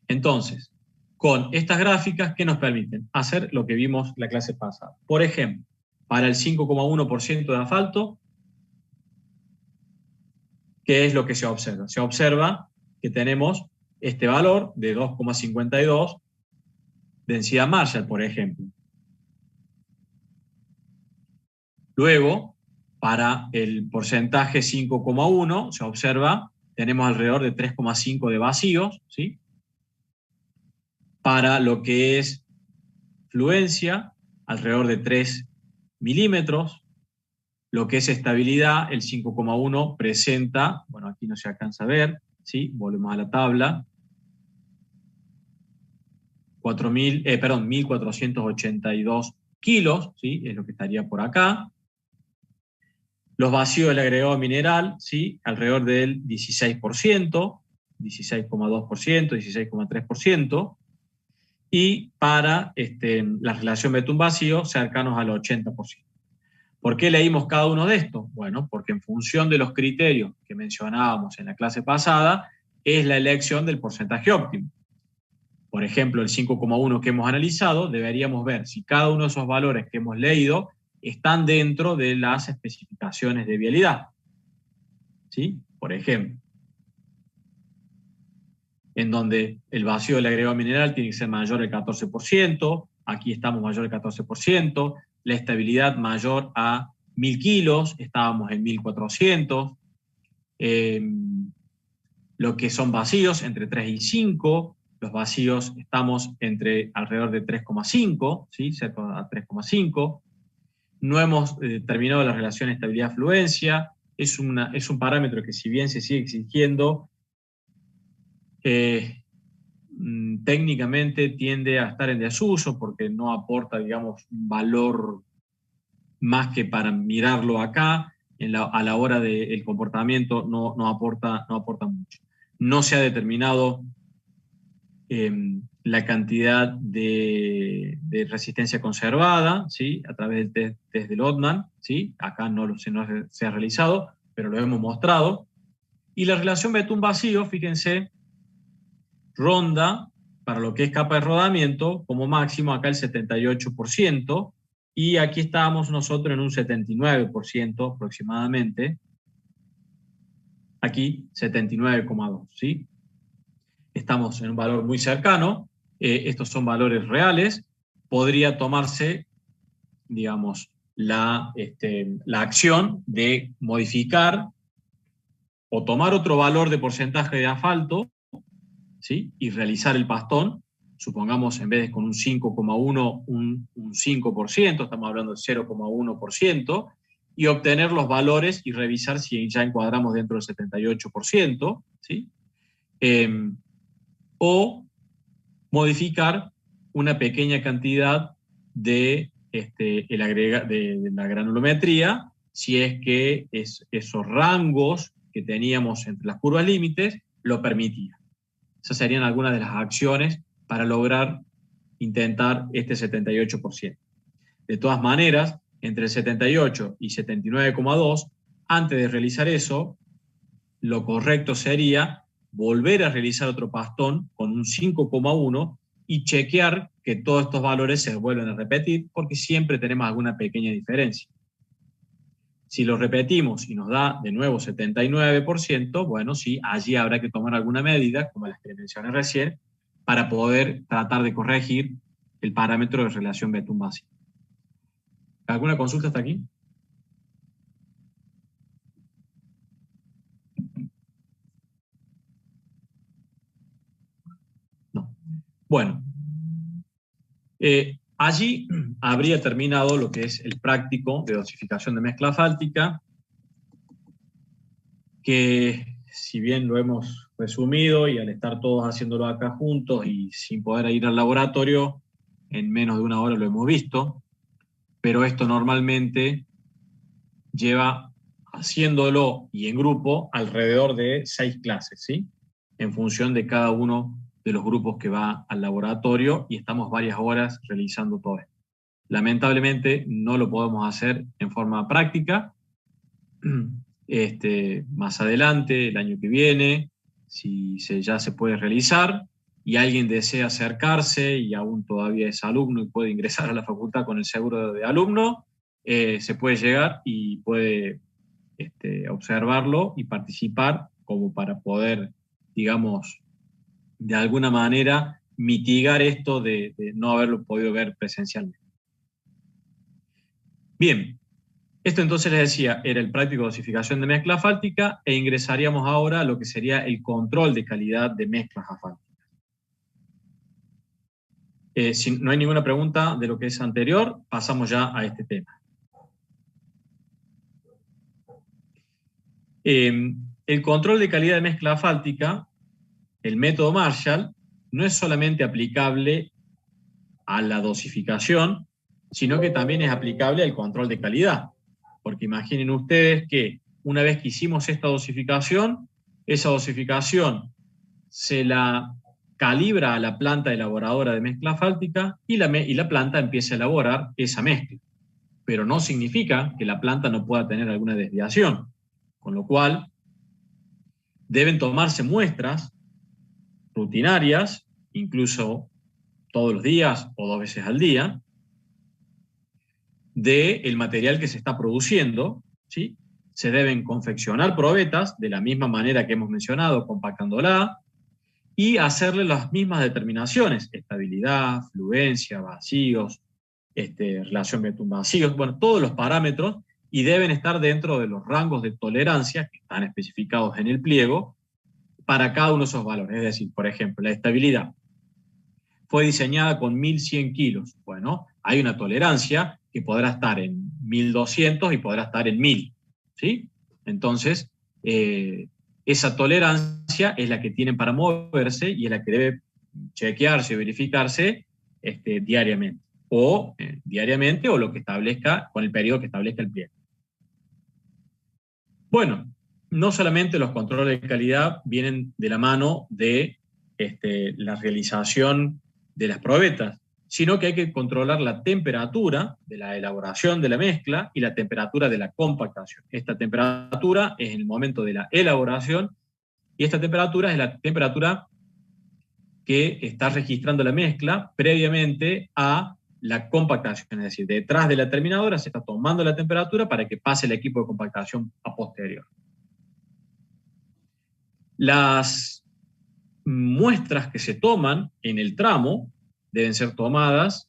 Entonces, con estas gráficas, ¿qué nos permiten? Hacer lo que vimos la clase pasada. Por ejemplo, para el 5,1% de asfalto, ¿qué es lo que se observa? Se observa que tenemos este valor de 2,52 densidad Marshall, por ejemplo. Luego, para el porcentaje 5,1 se observa, tenemos alrededor de 3,5 de vacíos, ¿sí? Para lo que es fluencia, alrededor de 3 milímetros. Lo que es estabilidad, el 5,1 presenta, bueno, aquí no se alcanza a ver, ¿sí? Volvemos a la tabla. 1.482 kilos, ¿sí? Es lo que estaría por acá. Los vacíos del agregado mineral, ¿sí? Alrededor del 16%, 16,2%, 16,3%. Y para la relación betún-vacío, cercanos al 80%. ¿Por qué leímos cada uno de estos? Bueno, porque en función de los criterios que mencionábamos en la clase pasada, es la elección del porcentaje óptimo. Por ejemplo, el 5,1 que hemos analizado, deberíamos ver si cada uno de esos valores que hemos leído están dentro de las especificaciones de vialidad. ¿Sí? Por ejemplo, en donde el vacío del agregado mineral tiene que ser mayor al 14%, aquí estamos mayor al 14%, la estabilidad mayor a 1.000 kilos, estábamos en 1.400, lo que son vacíos entre 3 y 5, los vacíos estamos entre alrededor de 3,5, ¿sí? Cerca a 3,5. No hemos terminado la relación estabilidad-fluencia, es un parámetro que si bien se sigue exigiendo, técnicamente tiende a estar en desuso porque no aporta, digamos, un valor más que para mirarlo acá, a la hora del comportamiento no aporta mucho. No se ha determinado la cantidad de resistencia conservada, ¿sí? A través del test del Ottman, ¿sí? Acá no se ha realizado, pero lo hemos mostrado. Y la relación betún-vacío, fíjense, ronda para lo que es capa de rodamiento, como máximo acá el 78%, y aquí estábamos nosotros en un 79% aproximadamente, aquí 79,2%, ¿sí? Estamos en un valor muy cercano, estos son valores reales, podría tomarse, digamos, la acción de modificar o tomar otro valor de porcentaje de asfalto, ¿sí? Y realizar el pastón, supongamos en vez de con un 5,1, un 5%, estamos hablando de 0,1%, y obtener los valores y revisar si ya encuadramos dentro del 78%, ¿sí? O modificar una pequeña cantidad de, de la granulometría, si es que esos rangos que teníamos entre las curvas límites lo permitían. Esas serían algunas de las acciones para lograr intentar este 78%. De todas maneras, entre el 78 y 79,2, antes de realizar eso, lo correcto sería volver a realizar otro pastón con un 5,1 y chequear que todos estos valores se vuelven a repetir, porque siempre tenemos alguna pequeña diferencia. Si lo repetimos y nos da de nuevo 79%, bueno, sí, allí habrá que tomar alguna medida, como las que mencioné recién, para poder tratar de corregir el parámetro de relación betún-vacío. ¿Alguna consulta hasta aquí? No. Bueno, Allí habría terminado lo que es el práctico de dosificación de mezcla asfáltica, que si bien lo hemos resumido y al estar todos haciéndolo acá juntos y sin poder ir al laboratorio, en menos de una hora lo hemos visto, pero esto normalmente lleva haciéndolo y en grupo alrededor de 6 clases, ¿sí? En función de cada uno de los grupos que va al laboratorio y estamos varias horas realizando todo esto. Lamentablemente no lo podemos hacer en forma práctica. Más adelante, el año que viene, si ya se puede realizar y alguien desea acercarse y aún todavía es alumno y puede ingresar a la facultad con el seguro de alumno, se puede llegar y puede observarlo y participar como para poder, digamos, de alguna manera mitigar esto de no haberlo podido ver presencialmente. Bien, esto entonces les decía, era el práctico de dosificación de mezcla asfáltica e ingresaríamos ahora a lo que sería el control de calidad de mezclas asfálticas. Si no hay ninguna pregunta de lo que es anterior, pasamos ya a este tema. El control de calidad de mezcla asfáltica, el método Marshall, no es solamente aplicable a la dosificación, sino que también es aplicable al control de calidad. Porque imaginen ustedes que una vez que hicimos esta dosificación, esa dosificación se la calibra a la planta elaboradora de mezcla asfáltica y la planta empieza a elaborar esa mezcla. Pero no significa que la planta no pueda tener alguna desviación. Con lo cual, deben tomarse muestras rutinarias, incluso todos los días o 2 veces al día, del material que se está produciendo, ¿sí? Se deben confeccionar probetas de la misma manera que hemos mencionado, compactándola, y hacerle las mismas determinaciones, estabilidad, fluencia, vacíos, relación betún-vacíos, bueno, todos los parámetros, y deben estar dentro de los rangos de tolerancia que están especificados en el pliego para cada uno de esos valores. Es decir, por ejemplo, la estabilidad fue diseñada con 1100 kilos. Bueno, hay una tolerancia que podrá estar en 1200 y podrá estar en 1000, ¿sí? Entonces, esa tolerancia es la que tienen para moverse y es la que debe chequearse y verificarse diariamente. Diariamente o lo que establezca, con el periodo que establezca el pliego. Bueno, no solamente los controles de calidad vienen de la mano de la realización de las probetas, sino que hay que controlar la temperatura de la elaboración de la mezcla y la temperatura de la compactación. Esta temperatura es en el momento de la elaboración y esta temperatura es la temperatura que está registrando la mezcla previamente a la compactación, es decir, detrás de la terminadora se está tomando la temperatura para que pase el equipo de compactación a posterior. Las muestras que se toman en el tramo deben ser tomadas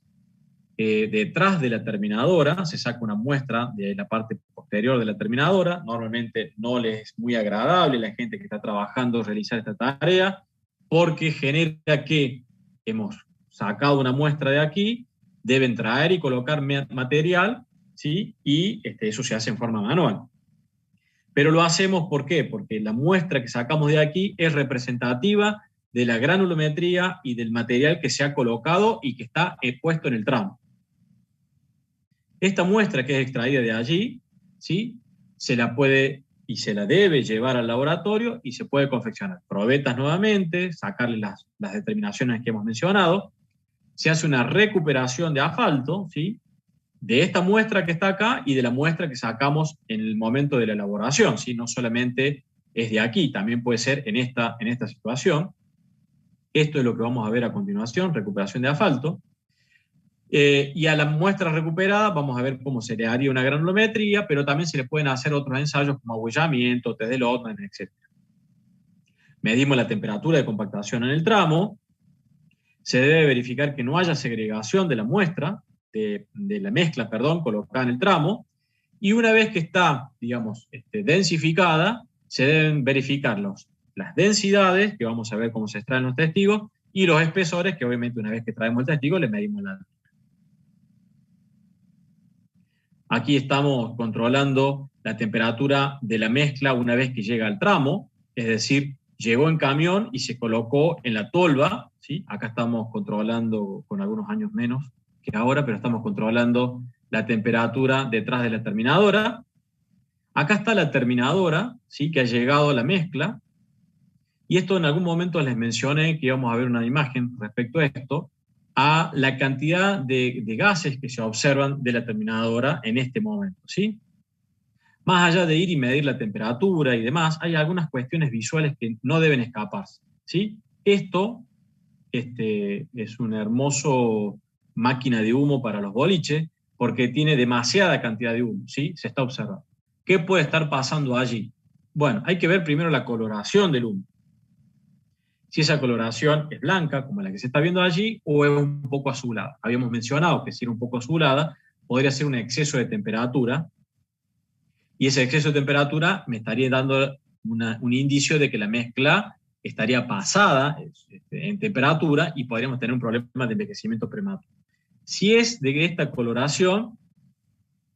detrás de la terminadora, se saca una muestra de la parte posterior de la terminadora, normalmente no les es muy agradable a la gente que está trabajando realizar esta tarea, porque genera que hemos sacado una muestra de aquí, deben traer y colocar material, ¿sí? Y eso se hace en forma manual. Pero lo hacemos, ¿por qué? Porque la muestra que sacamos de aquí es representativa de la granulometría y del material que se ha colocado y que está puesto en el tramo. Esta muestra que es extraída de allí, ¿sí? Se la puede y se la debe llevar al laboratorio y se puede confeccionar probetas nuevamente, sacarle las determinaciones que hemos mencionado, se hace una recuperación de asfalto, ¿sí? De esta muestra que está acá y de la muestra que sacamos en el momento de la elaboración, ¿sí? No solamente es de aquí, también puede ser en esta situación. Esto es lo que vamos a ver a continuación, recuperación de asfalto. Y a la muestra recuperada vamos a ver cómo se le haría una granulometría, pero también se le pueden hacer otros ensayos como ahuellamiento, test de Lotman, etc. Medimos la temperatura de compactación en el tramo. Se debe verificar que no haya segregación de la muestra, de la mezcla, perdón, colocada en el tramo. Y una vez que está, digamos, densificada, se deben verificar las densidades, que vamos a ver cómo se extraen los testigos, y los espesores, que obviamente una vez que traemos el testigo le medimos la altura. Aquí estamos controlando la temperatura de la mezcla una vez que llega al tramo, es decir, llegó en camión y se colocó en la tolva, ¿sí? Acá estamos controlando con algunos años menos que ahora, pero estamos controlando la temperatura detrás de la terminadora. Acá está la terminadora, ¿sí? Que ha llegado a la mezcla, y esto en algún momento les mencioné que íbamos a ver una imagen respecto a esto, a la cantidad de gases que se observan de la terminadora en este momento, ¿sí? Más allá de ir y medir la temperatura y demás, hay algunas cuestiones visuales que no deben escaparse, ¿sí? Esto es una hermosa máquina de humo para los boliches, porque tiene demasiada cantidad de humo, ¿sí? Se está observando. ¿Qué puede estar pasando allí? Bueno, hay que ver primero la coloración del humo. Si esa coloración es blanca, como la que se está viendo allí, o es un poco azulada. Habíamos mencionado que si era un poco azulada, podría ser un exceso de temperatura, y ese exceso de temperatura me estaría dando un indicio de que la mezcla estaría pasada en temperatura y podríamos tener un problema de envejecimiento prematuro. Si es de esta coloración,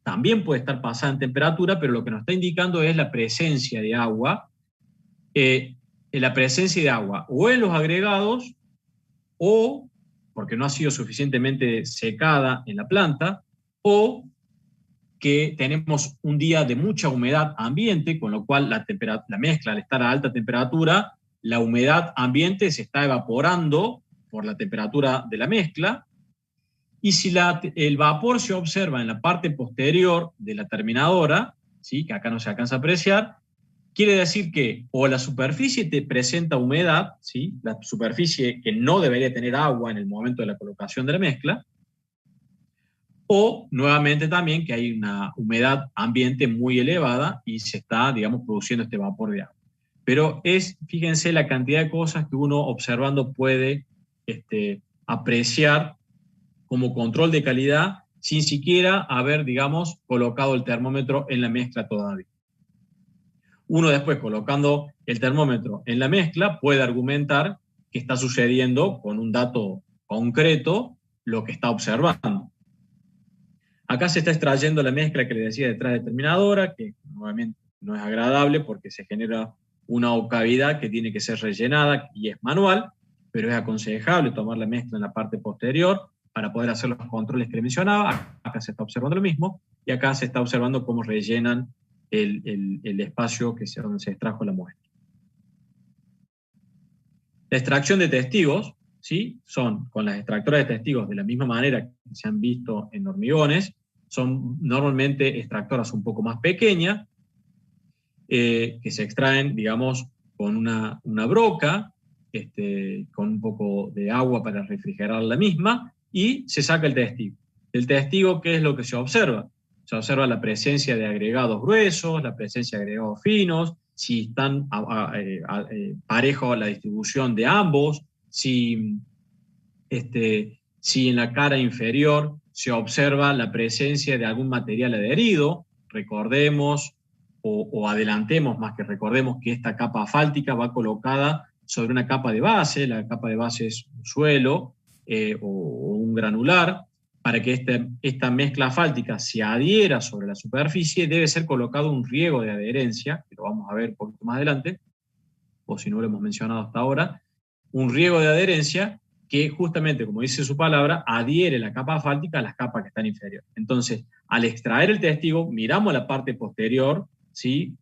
también puede estar pasada en temperatura, pero lo que nos está indicando es la presencia de agua, la presencia de agua o en los agregados o porque no ha sido suficientemente secada en la planta, o que tenemos un día de mucha humedad ambiente, con lo cual la mezcla al estar a alta temperatura, la humedad ambiente se está evaporando por la temperatura de la mezcla, y si el vapor se observa en la parte posterior de la terminadora, ¿sí? Que acá no se alcanza a apreciar, quiere decir que o la superficie te presenta humedad, ¿sí? La superficie que no debería tener agua en el momento de la colocación de la mezcla, o nuevamente también que hay una humedad ambiente muy elevada y se está, digamos, produciendo este vapor de agua. Pero fíjense la cantidad de cosas que uno observando puede apreciar como control de calidad sin siquiera haber, digamos, colocado el termómetro en la mezcla todavía. Uno después, colocando el termómetro en la mezcla, puede argumentar que está sucediendo con un dato concreto lo que está observando. Acá se está extrayendo la mezcla que le decía detrás de la terminadora, que nuevamente no es agradable porque se genera una cavidad que tiene que ser rellenada y es manual, pero es aconsejable tomar la mezcla en la parte posterior para poder hacer los controles que le mencionaba. Acá se está observando lo mismo, y acá se está observando cómo rellenan el espacio donde se extrajo la muestra. La extracción de testigos, ¿sí? Son con las extractoras de testigos de la misma manera que se han visto en hormigones. Son normalmente extractoras un poco más pequeñas, que se extraen, digamos, con una broca, con un poco de agua para refrigerar la misma, y se saca el testigo. El testigo, ¿qué es lo que se observa? Se observa la presencia de agregados gruesos, la presencia de agregados finos, si están parejo a la distribución de ambos, si en la cara inferior se observa la presencia de algún material adherido. Recordemos o adelantemos más que recordemos que esta capa asfáltica va colocada sobre una capa de base. La capa de base es un suelo o un granular. Para que esta mezcla asfáltica se adhiera sobre la superficie, debe ser colocado un riego de adherencia, que lo vamos a ver un poquito más adelante, o si no lo hemos mencionado hasta ahora, un riego de adherencia que justamente, como dice su palabra, adhiere la capa asfáltica a las capas que están inferiores. Entonces, al extraer el testigo, miramos la parte posterior, ¿sí?,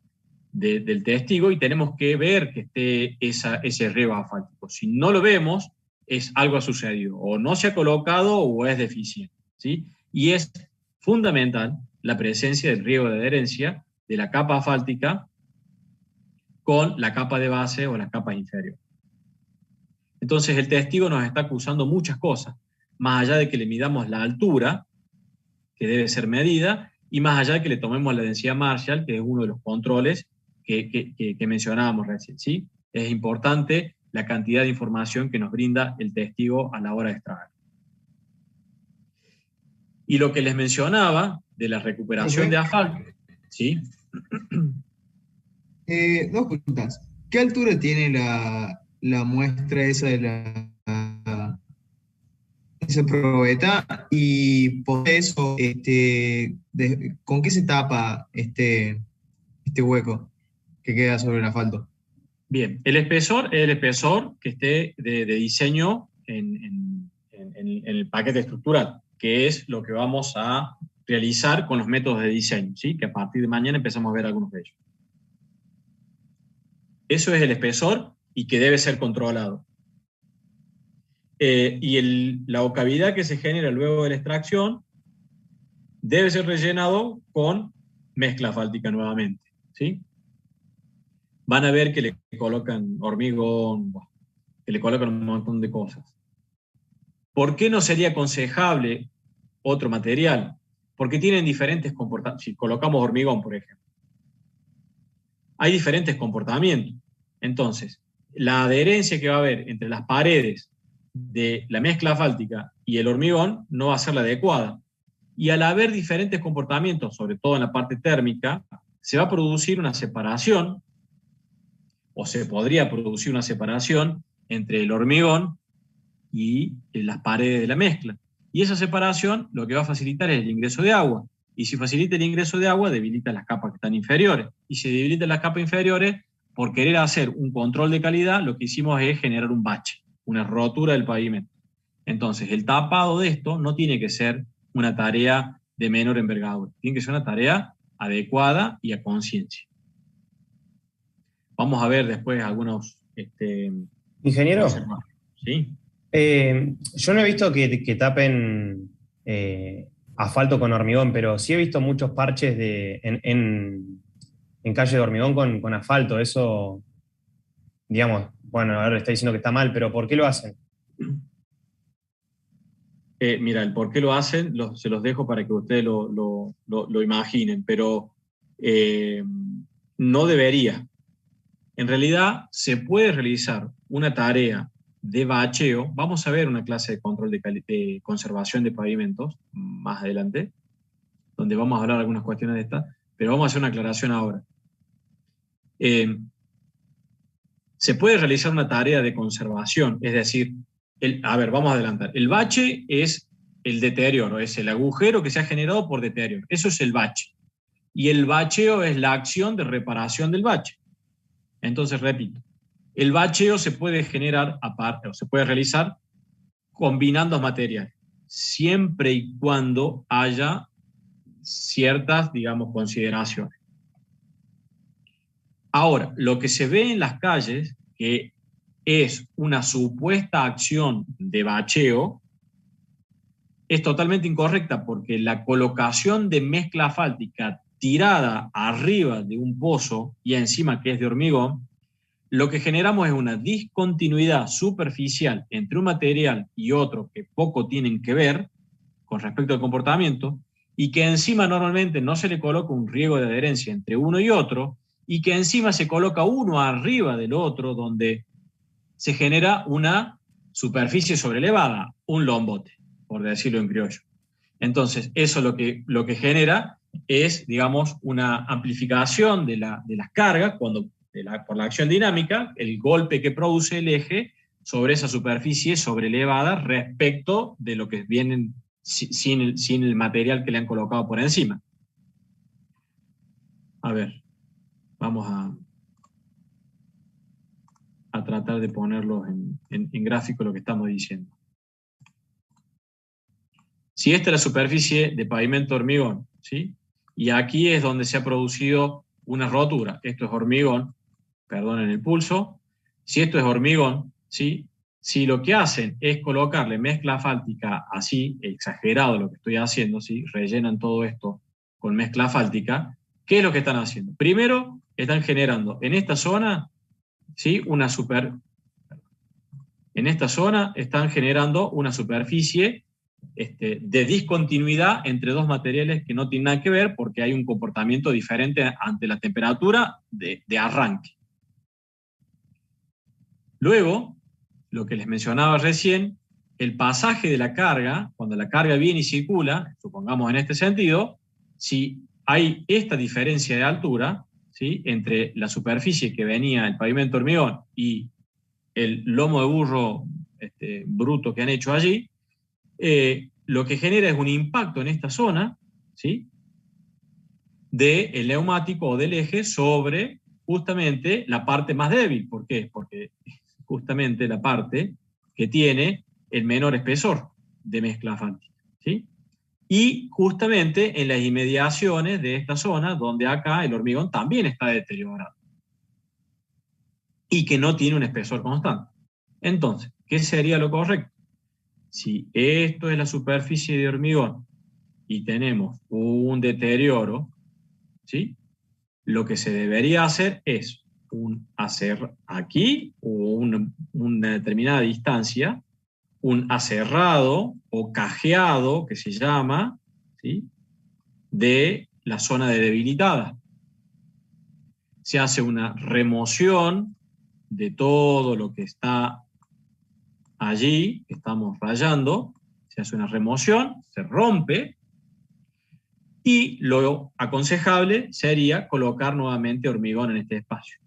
del testigo, y tenemos que ver que esté ese riego asfáltico. Si no lo vemos, algo ha sucedido, o no se ha colocado o es deficiente, ¿sí? Y es fundamental la presencia del riego de adherencia de la capa asfáltica con la capa de base o las capas inferiores. Entonces el testigo nos está acusando muchas cosas, más allá de que le midamos la altura, que debe ser medida, y más allá de que le tomemos la densidad Marshall, que es uno de los controles que mencionábamos recién, ¿sí? Es importante la cantidad de información que nos brinda el testigo a la hora de extraer. Y lo que les mencionaba de la recuperación de asfalto, ¿sí? Dos preguntas. ¿Qué altura tiene la muestra esa de la esa probeta y por eso, ¿con qué se tapa este hueco que queda sobre el asfalto? Bien, el espesor es el espesor que esté de diseño en el paquete estructural, que es lo que vamos a realizar con los métodos de diseño, ¿sí? Que a partir de mañana empezamos a ver algunos de ellos. Eso es el espesor y que debe ser controlado. La cavidad que se genera luego de la extracción debe ser rellenado con mezcla asfáltica nuevamente, ¿sí? Van a ver que le colocan hormigón, que le colocan un montón de cosas. ¿Por qué no sería aconsejable otro material? Porque tienen diferentes comportamientos. Si colocamos hormigón, por ejemplo, hay diferentes comportamientos. Entonces, la adherencia que va a haber entre las paredes de la mezcla asfáltica y el hormigón no va a ser la adecuada. Y al haber diferentes comportamientos, sobre todo en la parte térmica, se va a producir una separación, o se podría producir una separación entre el hormigón y las paredes de la mezcla. Y esa separación lo que va a facilitar es el ingreso de agua. Y si facilita el ingreso de agua, debilita las capas que están inferiores. Y si debilita las capas inferiores, por querer hacer un control de calidad, lo que hicimos es generar un bache, una rotura del pavimento. Entonces, el tapado de esto no tiene que ser una tarea de menor envergadura, tiene que ser una tarea adecuada y a conciencia. Vamos a ver después algunos... Ingeniero, ¿sí? yo no he visto que tapen asfalto con hormigón, pero sí he visto muchos parches en calle de hormigón con asfalto. Eso, digamos, bueno, ahora está diciendo que está mal, pero ¿por qué lo hacen? Mira, el por qué lo hacen se los dejo para que ustedes lo imaginen, pero no debería. En realidad, se puede realizar una tarea de bacheo. Vamos a ver una clase de control de conservación de pavimentos más adelante, donde vamos a hablar algunas cuestiones de estas, pero vamos a hacer una aclaración ahora. Se puede realizar una tarea de conservación, es decir, vamos a adelantar. El bache es el deterioro, es el agujero que se ha generado por deterioro. Eso es el bache. Y el bacheo es la acción de reparación del bache. Entonces, repito, el bacheo se puede generar aparte, o se puede realizar combinando materiales, siempre y cuando haya ciertas, digamos, consideraciones. Ahora, lo que se ve en las calles, que es una supuesta acción de bacheo, es totalmente incorrecta porque la colocación de mezcla asfáltica tirada arriba de un pozo y encima que es de hormigón, lo que generamos es una discontinuidad superficial entre un material y otro que poco tienen que ver con respecto al comportamiento y que encima normalmente no se le coloca un riego de adherencia entre uno y otro y que encima se coloca uno arriba del otro donde se genera una superficie sobrelevada, un lombote, por decirlo en criollo. Entonces, eso lo que genera es, digamos, una amplificación de las cargas por la acción dinámica, el golpe que produce el eje sobre esa superficie sobrelevada respecto de lo que vienen sin el material que le han colocado por encima. A ver, vamos a tratar de ponerlo en gráfico lo que estamos diciendo. Si esta es la superficie de pavimento hormigón, ¿sí? Y aquí es donde se ha producido una rotura. Esto es hormigón, perdonen el pulso. Si esto es hormigón, ¿sí? Si lo que hacen es colocarle mezcla asfáltica así, exagerado lo que estoy haciendo, ¿sí? Rellenan todo esto con mezcla asfáltica, ¿qué es lo que están haciendo? Primero, están generando en esta zona, ¿sí? En esta zona están generando una superficie de discontinuidad entre dos materiales que no tienen nada que ver porque hay un comportamiento diferente ante la temperatura de arranque. Luego, lo que les mencionaba recién, el pasaje de la carga, cuando la carga viene y circula, supongamos en este sentido, si hay esta diferencia de altura, ¿sí? Entre la superficie que venía el pavimento hormigón y el lomo de burro bruto que han hecho allí, lo que genera es un impacto en esta zona, ¿sí?, del neumático o del eje sobre justamente la parte más débil. ¿Por qué? Porque es justamente la parte que tiene el menor espesor de mezcla asfáltica, ¿sí? Y justamente en las inmediaciones de esta zona, donde acá el hormigón también está deteriorado y que no tiene un espesor constante. Entonces, ¿qué sería lo correcto? Si esto es la superficie de hormigón y tenemos un deterioro, ¿sí?, lo que se debería hacer es hacer aquí, una determinada distancia, un aserrado o cajeado, que se llama, ¿sí?, de la zona de debilitada. Se hace una remoción de todo lo que está allí, que estamos rayando, se hace una remoción, se rompe, y lo aconsejable sería colocar nuevamente hormigón en este espacio.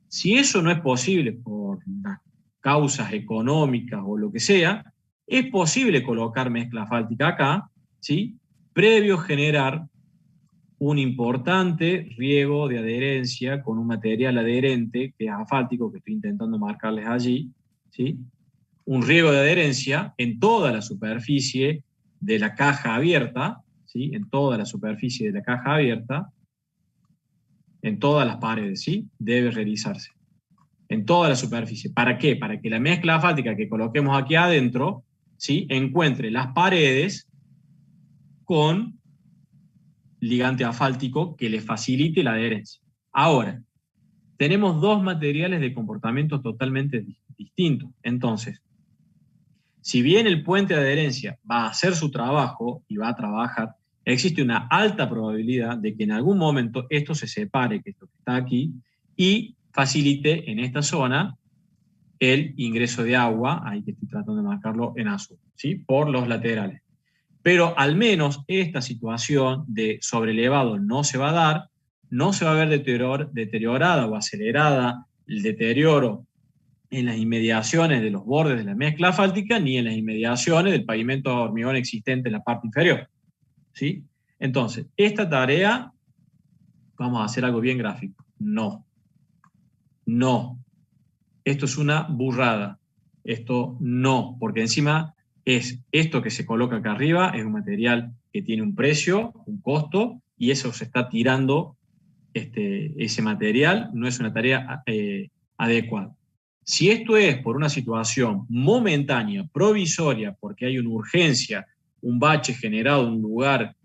Si eso no es posible por las causas económicas o lo que sea, es posible colocar mezcla asfáltica acá, ¿sí?, previo generar un importante riego de adherencia con un material adherente, que es asfáltico, que estoy intentando marcarles allí, ¿sí?, un riego de adherencia en toda la superficie de la caja abierta, ¿sí?, en toda la superficie de la caja abierta, en todas las paredes, ¿sí?, debe realizarse. En toda la superficie. ¿Para qué? Para que la mezcla asfáltica que coloquemos aquí adentro, ¿sí?, encuentre las paredes con ligante asfáltico que le facilite la adherencia. Ahora, tenemos dos materiales de comportamientos totalmente distintos. Entonces, si bien el puente de adherencia va a hacer su trabajo y va a trabajar, existe una alta probabilidad de que en algún momento esto se separe, que esto que está aquí, y facilite en esta zona el ingreso de agua, ahí que estoy tratando de marcarlo en azul, ¿sí?, por los laterales. Pero al menos esta situación de sobrelevado no se va a dar, no se va a ver deteriorada o acelerada el deterioro en las inmediaciones de los bordes de la mezcla asfáltica, ni en las inmediaciones del pavimento de hormigón existente en la parte inferior, ¿sí? Entonces, esta tarea, vamos a hacer algo bien gráfico. No. Esto es una burrada. Esto no, porque encima es esto que se coloca acá arriba, es un material que tiene un precio, un costo, y eso se está tirando, ese material, no es una tarea adecuada. Si esto es por una situación momentánea, provisoria, porque hay una urgencia, un bache generado en un lugar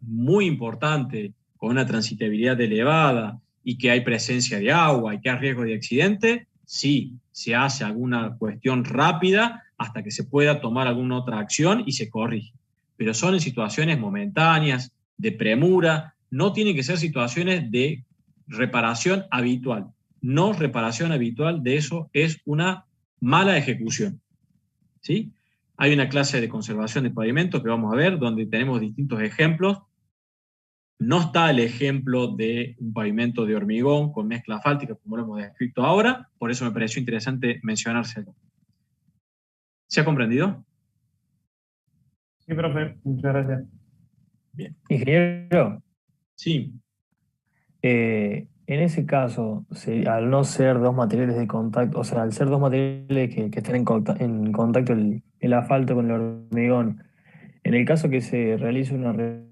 muy importante, con una transitabilidad elevada, y que hay presencia de agua y que hay riesgo de accidente, sí, se hace alguna cuestión rápida hasta que se pueda tomar alguna otra acción y se corrige. Pero son en situaciones momentáneas, de premura, no tienen que ser situaciones de reparación habitual. No reparación habitual, de eso es una mala ejecución, ¿sí? Hay una clase de conservación de pavimentos que vamos a ver, donde tenemos distintos ejemplos. No está el ejemplo de un pavimento de hormigón con mezcla asfáltica, como lo hemos descrito ahora, por eso me pareció interesante mencionárselo. ¿Se ha comprendido? Sí, profe, muchas gracias. Bien. Ingeniero, Sí. en ese caso, al no ser dos materiales de contacto, o sea, al ser dos materiales que estén en contacto el asfalto con el hormigón, en el caso que se realice una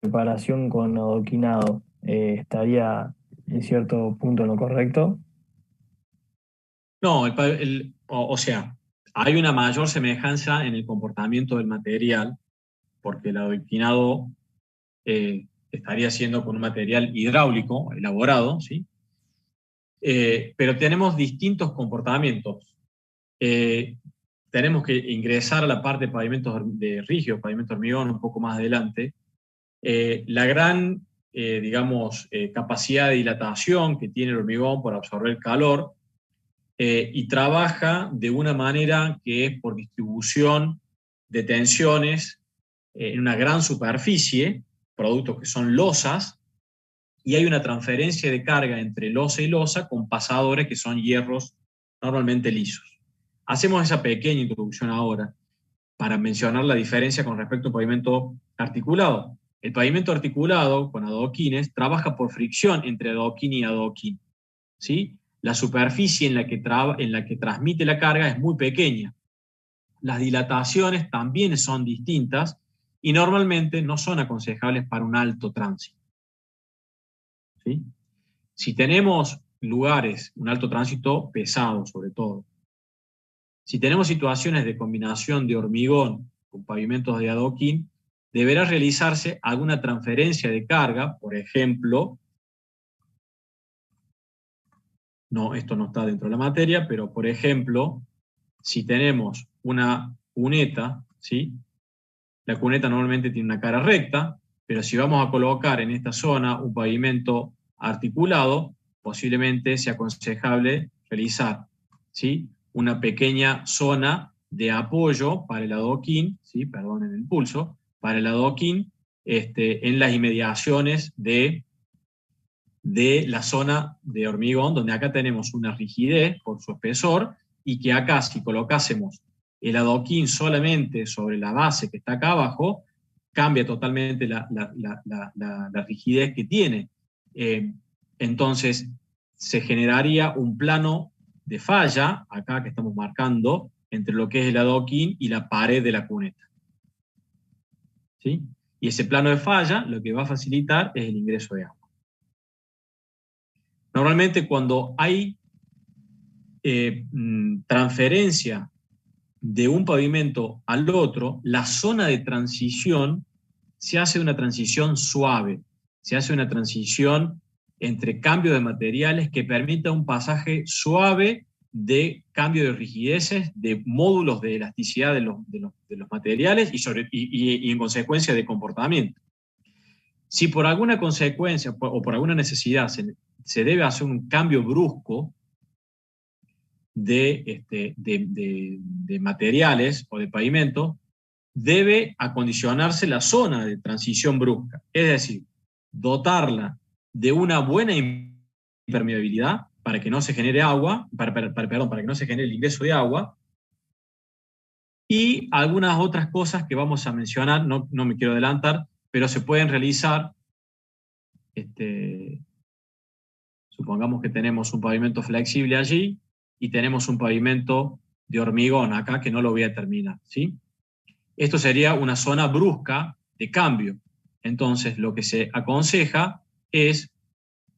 reparación con adoquinado, ¿estaría en cierto punto en lo correcto? No, o sea, hay una mayor semejanza en el comportamiento del material, porque el adoquinado estaría siendo con un material hidráulico elaborado, ¿sí? Pero tenemos distintos comportamientos. Tenemos que ingresar a la parte de pavimentos de rígidos, pavimento hormigón, un poco más adelante. La gran, capacidad de dilatación que tiene el hormigón por absorber calor, y trabaja de una manera que es por distribución de tensiones en una gran superficie, productos que son losas, y hay una transferencia de carga entre losa y losa con pasadores que son hierros normalmente lisos. Hacemos esa pequeña introducción ahora. para mencionar la diferencia con respecto al pavimento articulado. El pavimento articulado con adoquines trabaja por fricción entre adoquín y adoquín, ¿sí? La superficie en la que transmite la carga es muy pequeña. Las dilataciones también son distintas y normalmente no son aconsejables para un alto tránsito, ¿sí? Si tenemos lugares, un alto tránsito pesado sobre todo, si tenemos situaciones de combinación de hormigón con pavimentos de adoquín, deberá realizarse alguna transferencia de carga, por ejemplo, no, esto no está dentro de la materia, pero por ejemplo, si tenemos una cuneta, ¿sí? La cuneta normalmente tiene una cara recta, pero si vamos a colocar en esta zona un pavimento articulado, posiblemente sea aconsejable realizar, ¿sí? Una pequeña zona de apoyo para el adoquín, ¿sí? Perdonen el pulso, para el adoquín en las inmediaciones de la zona de hormigón, donde acá tenemos una rigidez por su espesor, y que acá si colocásemos el adoquín solamente sobre la base que está acá abajo, cambia totalmente la rigidez que tiene. Entonces, se generaría un plano de falla, acá que estamos marcando, entre lo que es el adoquín y la pared de la cuneta, ¿sí? Y ese plano de falla lo que va a facilitar es el ingreso de agua. Normalmente cuando hay transferencia de un pavimento al otro, la zona de transición se hace una transición suave, se hace una transición entre cambio de materiales que permita un pasaje suave de cambio de rigideces, de módulos de elasticidad de los materiales y en consecuencia de comportamiento. Si por alguna consecuencia o por alguna necesidad se debe hacer un cambio brusco de materiales o de pavimento, debe acondicionarse la zona de transición brusca, es decir, dotarla de una buena impermeabilidad para que no se genere agua, para que no se genere el ingreso de agua, y algunas otras cosas que vamos a mencionar, no me quiero adelantar, pero se pueden realizar. Supongamos que tenemos un pavimento flexible allí y tenemos un pavimento de hormigón acá que no lo voy a terminar, ¿sí? Esto sería una zona brusca de cambio. Entonces, lo que se aconseja es,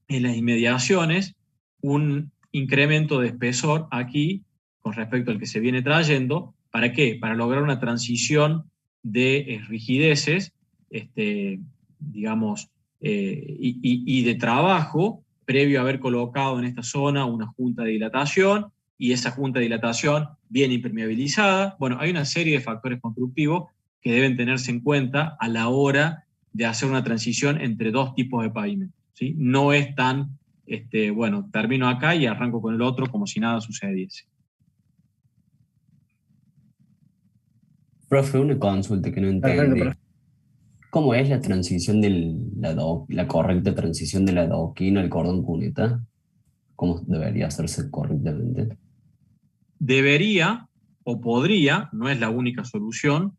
en las inmediaciones, un incremento de espesor aquí con respecto al que se viene trayendo. ¿Para qué? Para lograr una transición de rigideces, digamos, y de trabajo previo a haber colocado en esta zona una junta de dilatación, y esa junta de dilatación bien impermeabilizada. Bueno, hay una serie de factores constructivos que deben tenerse en cuenta a la hora de hacer una transición entre dos tipos de pavimento, ¿sí? No es tan, bueno, termino acá y arranco con el otro como si nada sucediese. Profe, una consulta que no entendí. ¿Cómo es la transición la correcta transición del adoquín al cordón cuneta? ¿Cómo debería hacerse correctamente? Debería o podría, no es la única solución,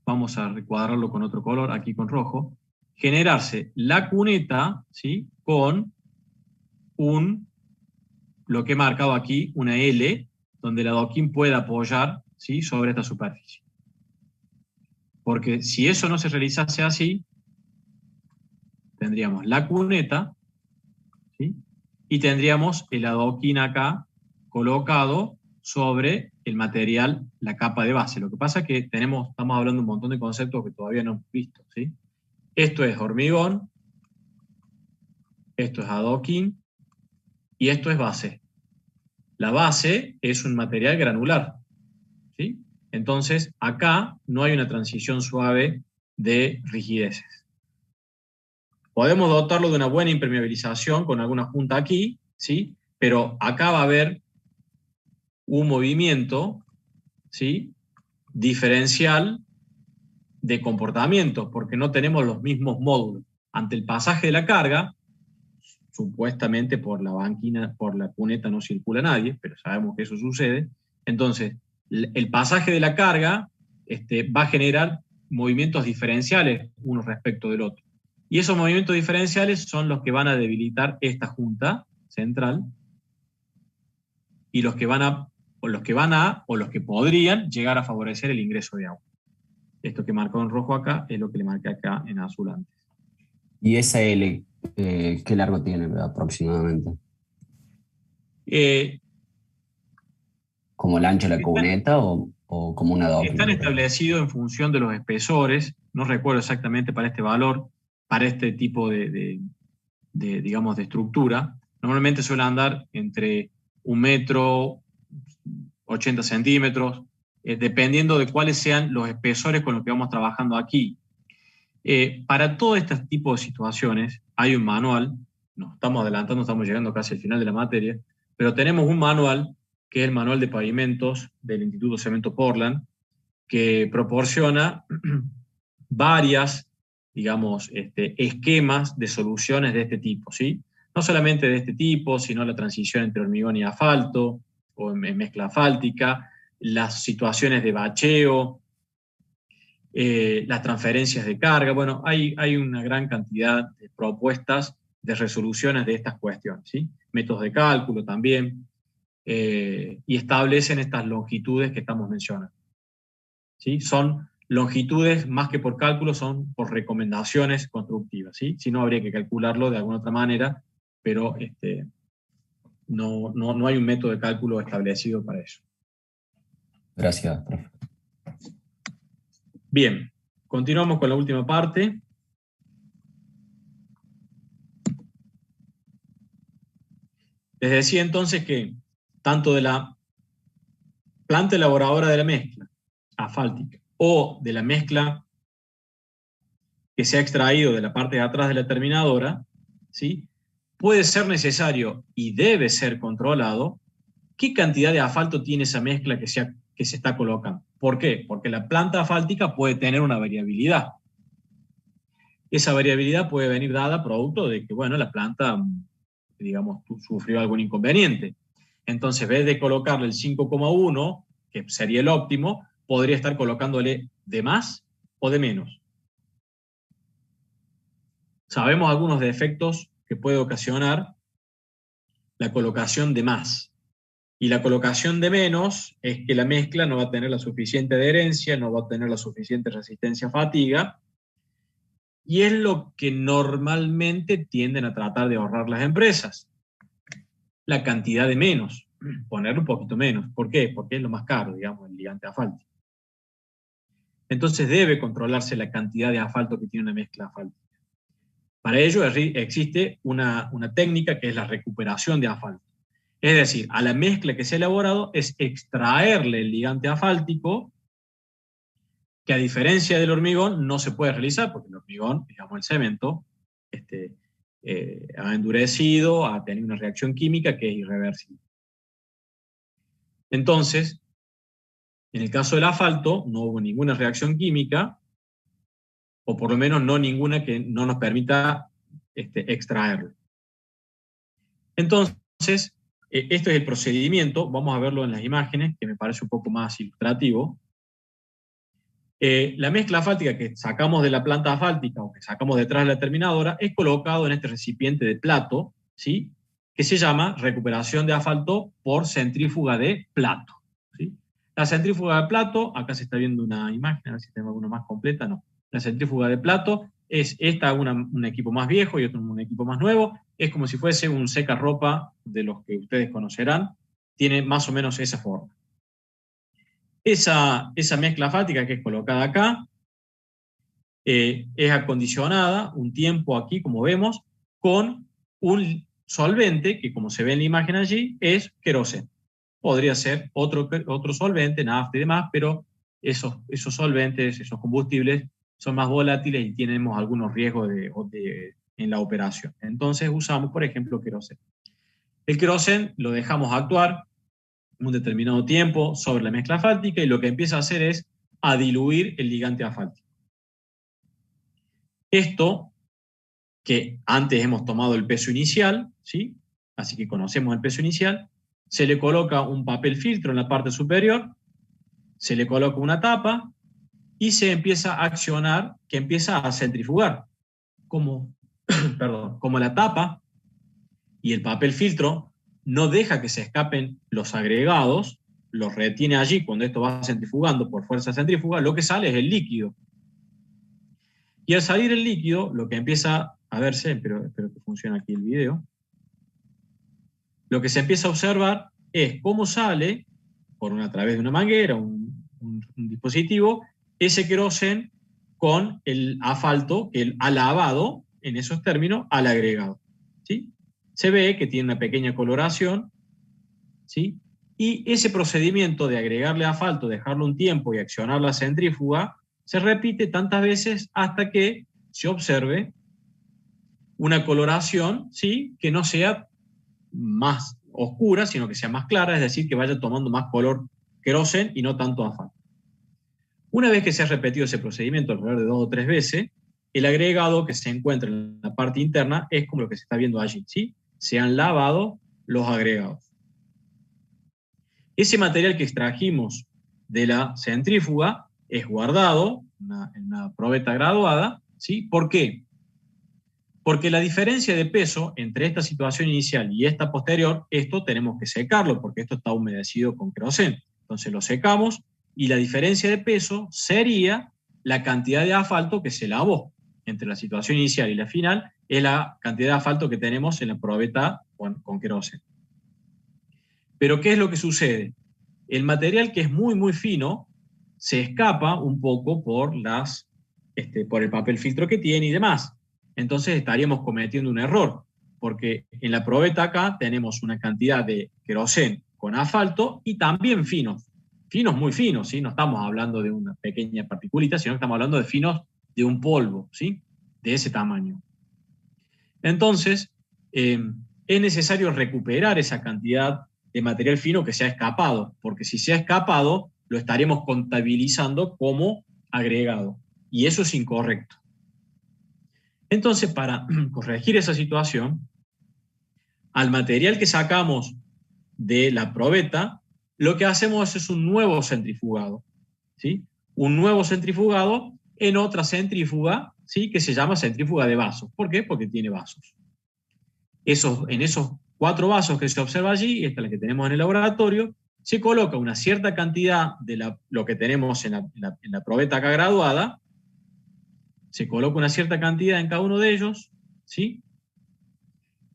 vamos a recuadrarlo con otro color, aquí con rojo, generarse la cuneta, ¿sí? Con lo que he marcado aquí, una L, donde el adoquín pueda apoyar, ¿sí? Sobre esta superficie. Porque si eso no se realizase así, tendríamos la cuneta, ¿sí? Y tendríamos el adoquín acá colocado sobre el material, la capa de base. Lo que pasa es que estamos hablando de un montón de conceptos que todavía no hemos visto, ¿sí? Esto es hormigón, esto es adoquín y esto es base. La base es un material granular, ¿sí? Entonces, acá no hay una transición suave de rigideces. Podemos dotarlo de una buena impermeabilización con alguna junta aquí, ¿sí? Pero acá va a haber un movimiento, ¿sí? Diferencial de comportamiento, porque no tenemos los mismos módulos. Ante el pasaje de la carga, supuestamente por la banquina, por la cuneta no circula nadie, pero sabemos que eso sucede. Entonces, el pasaje de la carga va a generar movimientos diferenciales uno respecto del otro. Y esos movimientos diferenciales son los que van a debilitar esta junta central y los que podrían llegar a favorecer el ingreso de agua. Esto que marcó en rojo acá es lo que le marqué acá en azul antes. ¿Y esa L qué largo tiene aproximadamente? ¿Como el ancho de la cuneta o como una adoquina? Están establecidos en función de los espesores, no recuerdo exactamente para este valor, para este tipo digamos, de estructura. Normalmente suele andar entre 1 metro, 80 centímetros, dependiendo de cuáles sean los espesores con los que vamos trabajando aquí. Para todo este tipo de situaciones hay un manual, nos estamos adelantando, estamos llegando casi al final de la materia, pero tenemos un manual, que es el manual de pavimentos del Instituto Cemento Portland, que proporciona varias, digamos, esquemas de soluciones de este tipo, ¿sí? No solamente de este tipo, sino la transición entre hormigón y asfalto, o en mezcla asfáltica, las situaciones de bacheo, las transferencias de carga. Bueno, hay una gran cantidad de propuestas de resoluciones de estas cuestiones, ¿sí? Métodos de cálculo también, y establecen estas longitudes que estamos mencionando, ¿sí? Son longitudes, más que por cálculo, son por recomendaciones constructivas, ¿sí? Si no, habría que calcularlo de alguna otra manera, pero no hay un método de cálculo establecido para eso. Gracias, profe. Bien, continuamos con la última parte. Les decía entonces que tanto de la planta elaboradora de la mezcla asfáltica o de la mezcla que se ha extraído de la parte de atrás de la terminadora, ¿sí? Puede ser necesario y debe ser controlado qué cantidad de asfalto tiene esa mezcla que se está colocando. ¿Por qué? Porque la planta asfáltica puede tener una variabilidad. Esa variabilidad puede venir dada producto de que, bueno, la planta, digamos, sufrió algún inconveniente. Entonces, en vez de colocarle el 5,1, que sería el óptimo, podría estar colocándole de más o de menos. Sabemos algunos defectos que puede ocasionar la colocación de más. Y la colocación de menos es que la mezcla no va a tener la suficiente adherencia, no va a tener la suficiente resistencia a fatiga, y es lo que normalmente tienden a tratar de ahorrar las empresas. La cantidad de menos, ponerle un poquito menos. ¿Por qué? Porque es lo más caro, digamos, el ligante asfáltico. Entonces debe controlarse la cantidad de asfalto que tiene una mezcla asfáltica. Para ello existe una técnica que es la recuperación de asfalto. Es decir, a la mezcla que se ha elaborado es extraerle el ligante asfáltico, que a diferencia del hormigón no se puede realizar, porque el hormigón, digamos el cemento, ha endurecido, ha tenido una reacción química que es irreversible. Entonces, en el caso del asfalto, no hubo ninguna reacción química, o por lo menos no ninguna que no nos permita extraerlo. Entonces, este es el procedimiento, vamos a verlo en las imágenes, que me parece un poco más ilustrativo. La mezcla asfáltica que sacamos de la planta asfáltica o que sacamos detrás de la terminadora es colocado en este recipiente de plato, ¿sí? Que se llama recuperación de asfalto por centrífuga de plato, ¿sí? La centrífuga de plato, acá se está viendo una imagen, a ver si tengo alguna más completa, no. La centrífuga de plato es un equipo más viejo y otro un equipo más nuevo, es como si fuese un secarropa de los que ustedes conocerán, tiene más o menos esa forma. Esa mezcla asfáltica que es colocada acá es acondicionada un tiempo aquí, como vemos, con un solvente que, como se ve en la imagen allí, es queroseno. Podría ser otro solvente, nafta y demás, pero esos solventes, esos combustibles, son más volátiles y tenemos algunos riesgos en la operación. Entonces usamos, por ejemplo, queroseno. El queroseno lo dejamos actuar un determinado tiempo sobre la mezcla asfáltica y lo que empieza a hacer es a diluir el ligante asfáltico. Esto, que antes hemos tomado el peso inicial, ¿sí? Así que conocemos el peso inicial, se le coloca un papel filtro en la parte superior, se le coloca una tapa y se empieza a accionar, que empieza a centrifugar, como, perdón, como la tapa y el papel filtro no deja que se escapen los agregados, los retiene allí cuando esto va centrifugando por fuerza centrífuga, lo que sale es el líquido. Y al salir el líquido, lo que empieza a verse, espero que funcione aquí el video, lo que se empieza a observar es cómo sale, a través de una manguera, un dispositivo, ese queroseno con el asfalto que ha lavado, en esos términos, al agregado. ¿Sí? Se ve que tiene una pequeña coloración, ¿sí? Y ese procedimiento de agregarle asfalto, dejarlo un tiempo y accionar la centrífuga, se repite tantas veces hasta que se observe una coloración, ¿sí?, que no sea más oscura, sino que sea más clara, es decir, que vaya tomando más color queroseno y no tanto asfalto. Una vez que se ha repetido ese procedimiento alrededor de 2 o 3 veces, el agregado que se encuentra en la parte interna es como lo que se está viendo allí, ¿sí? Se han lavado los agregados. Ese material que extrajimos de la centrífuga es guardado en una probeta graduada, ¿sí? ¿Por qué? Porque la diferencia de peso entre esta situación inicial y esta posterior, esto tenemos que secarlo, porque esto está humedecido con queroseno. Entonces lo secamos y la diferencia de peso sería la cantidad de asfalto que se lavó. Entre la situación inicial y la final es la cantidad de asfalto que tenemos en la probeta con queroseno. Pero ¿qué es lo que sucede? El material que es muy, muy fino se escapa un poco por el papel filtro que tiene y demás. Entonces estaríamos cometiendo un error, porque en la probeta acá tenemos una cantidad de queroseno con asfalto y también finos muy finos, ¿sí? No estamos hablando de una pequeña particulita, sino que estamos hablando de finos de un polvo, ¿sí?, de ese tamaño. Entonces, es necesario recuperar esa cantidad de material fino que se ha escapado, porque si se ha escapado, lo estaremos contabilizando como agregado, y eso es incorrecto. Entonces, para corregir esa situación, al material que sacamos de la probeta, lo que hacemos es un nuevo centrifugado, ¿sí? Un nuevo centrifugado en otra centrífuga, ¿sí?, que se llama centrífuga de vasos. ¿Por qué? Porque tiene vasos. En esos 4 vasos que se observa allí, esta es la que tenemos en el laboratorio, se coloca una cierta cantidad de lo que tenemos en la probeta acá graduada, se coloca una cierta cantidad en cada uno de ellos, ¿sí?,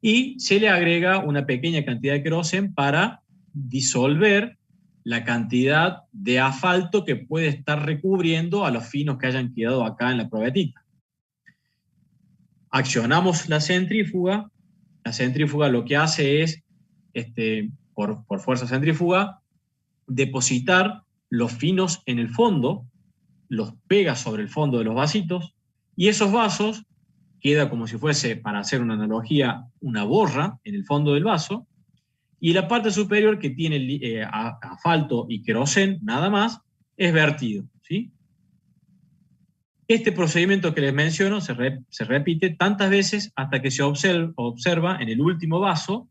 y se le agrega una pequeña cantidad de queroseno para disolver la cantidad de asfalto que puede estar recubriendo a los finos que hayan quedado acá en la probetita. Accionamos la centrífuga lo que hace es, por fuerza centrífuga, depositar los finos en el fondo, los pega sobre el fondo de los vasitos, y esos vasos queda como si fuese, para hacer una analogía, una borra en el fondo del vaso, y la parte superior, que tiene asfalto y queroseno, nada más, es vertido, ¿sí? Este procedimiento que les menciono se repite tantas veces hasta que se observa en el último vaso,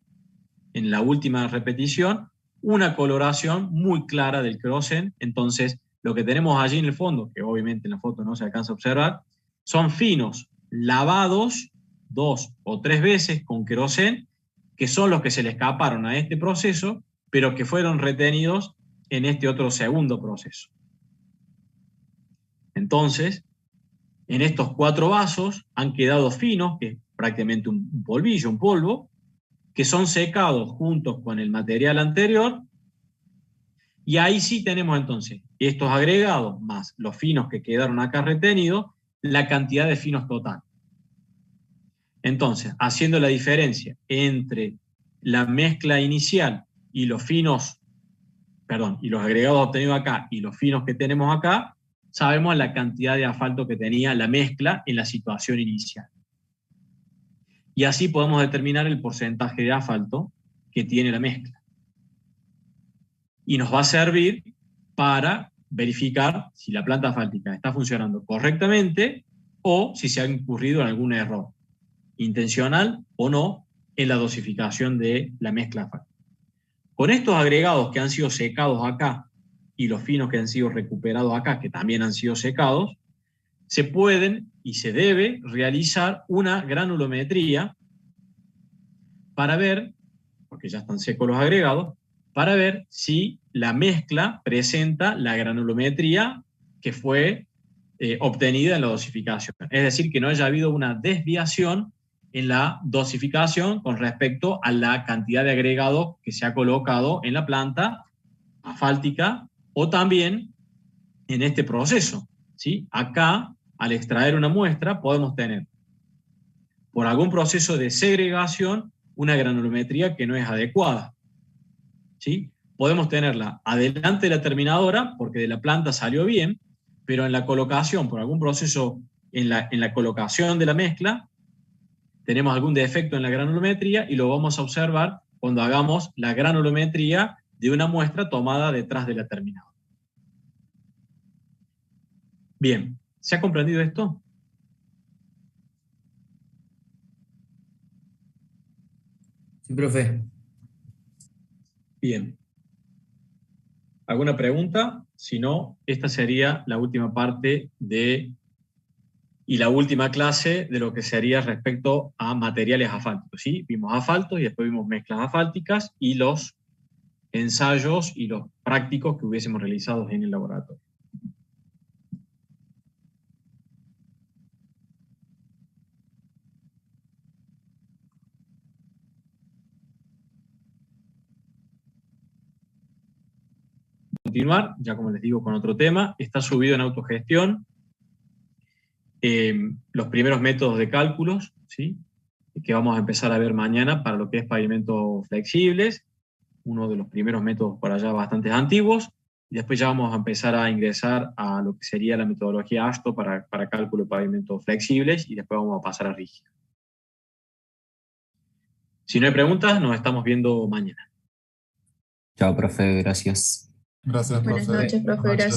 en la última repetición, una coloración muy clara del queroseno. Entonces, lo que tenemos allí en el fondo, que obviamente en la foto no se alcanza a observar, son finos lavados 2 o 3 veces con queroseno, que son los que se le escaparon a este proceso, pero que fueron retenidos en este otro segundo proceso. Entonces, en estos 4 vasos han quedado finos, que es prácticamente un polvillo, un polvo, que son secados juntos con el material anterior, y ahí sí tenemos entonces estos agregados más los finos que quedaron acá retenidos, la cantidad de finos total. Entonces, haciendo la diferencia entre la mezcla inicial y los finos, y los agregados obtenidos acá y los finos que tenemos acá, sabemos la cantidad de asfalto que tenía la mezcla en la situación inicial. Y así podemos determinar el porcentaje de asfalto que tiene la mezcla. Y nos va a servir para verificar si la planta asfáltica está funcionando correctamente o si se ha incurrido en algún error, intencional o no, en la dosificación de la mezcla asfáltica. Con estos agregados que han sido secados acá y los finos que han sido recuperados acá, que también han sido secados, se pueden y se debe realizar una granulometría para ver, porque ya están secos los agregados, para ver si la mezcla presenta la granulometría que fue obtenida en la dosificación. Es decir, que no haya habido una desviación en la dosificación con respecto a la cantidad de agregado que se ha colocado en la planta asfáltica o también en este proceso, ¿sí? Acá, al extraer una muestra, podemos tener, por algún proceso de segregación, una granulometría que no es adecuada, ¿sí? Podemos tenerla adelante de la terminadora, porque de la planta salió bien, pero en la colocación, por algún proceso en la colocación de la mezcla, tenemos algún defecto en la granulometría y lo vamos a observar cuando hagamos la granulometría de una muestra tomada detrás de la terminadora. Bien, ¿se ha comprendido esto? Sí, profe. Bien. ¿Alguna pregunta? Si no, esta sería la última parte y la última clase de lo que sería respecto a materiales asfálticos, ¿sí? Vimos asfaltos y después vimos mezclas asfálticas y los ensayos y los prácticos que hubiésemos realizado en el laboratorio. Continuar, ya como les digo, con otro tema, está subido en autogestión los primeros métodos de cálculos, ¿sí? Que vamos a empezar a ver mañana para lo que es pavimentos flexibles, uno de los primeros métodos por allá bastante antiguos, y después ya vamos a empezar a ingresar a lo que sería la metodología ASTO para cálculo de pavimentos flexibles, y después vamos a pasar a rígido. Si no hay preguntas, nos estamos viendo mañana. Chao, profe, gracias. Gracias, profe. Buenas noches, profe. Gracias.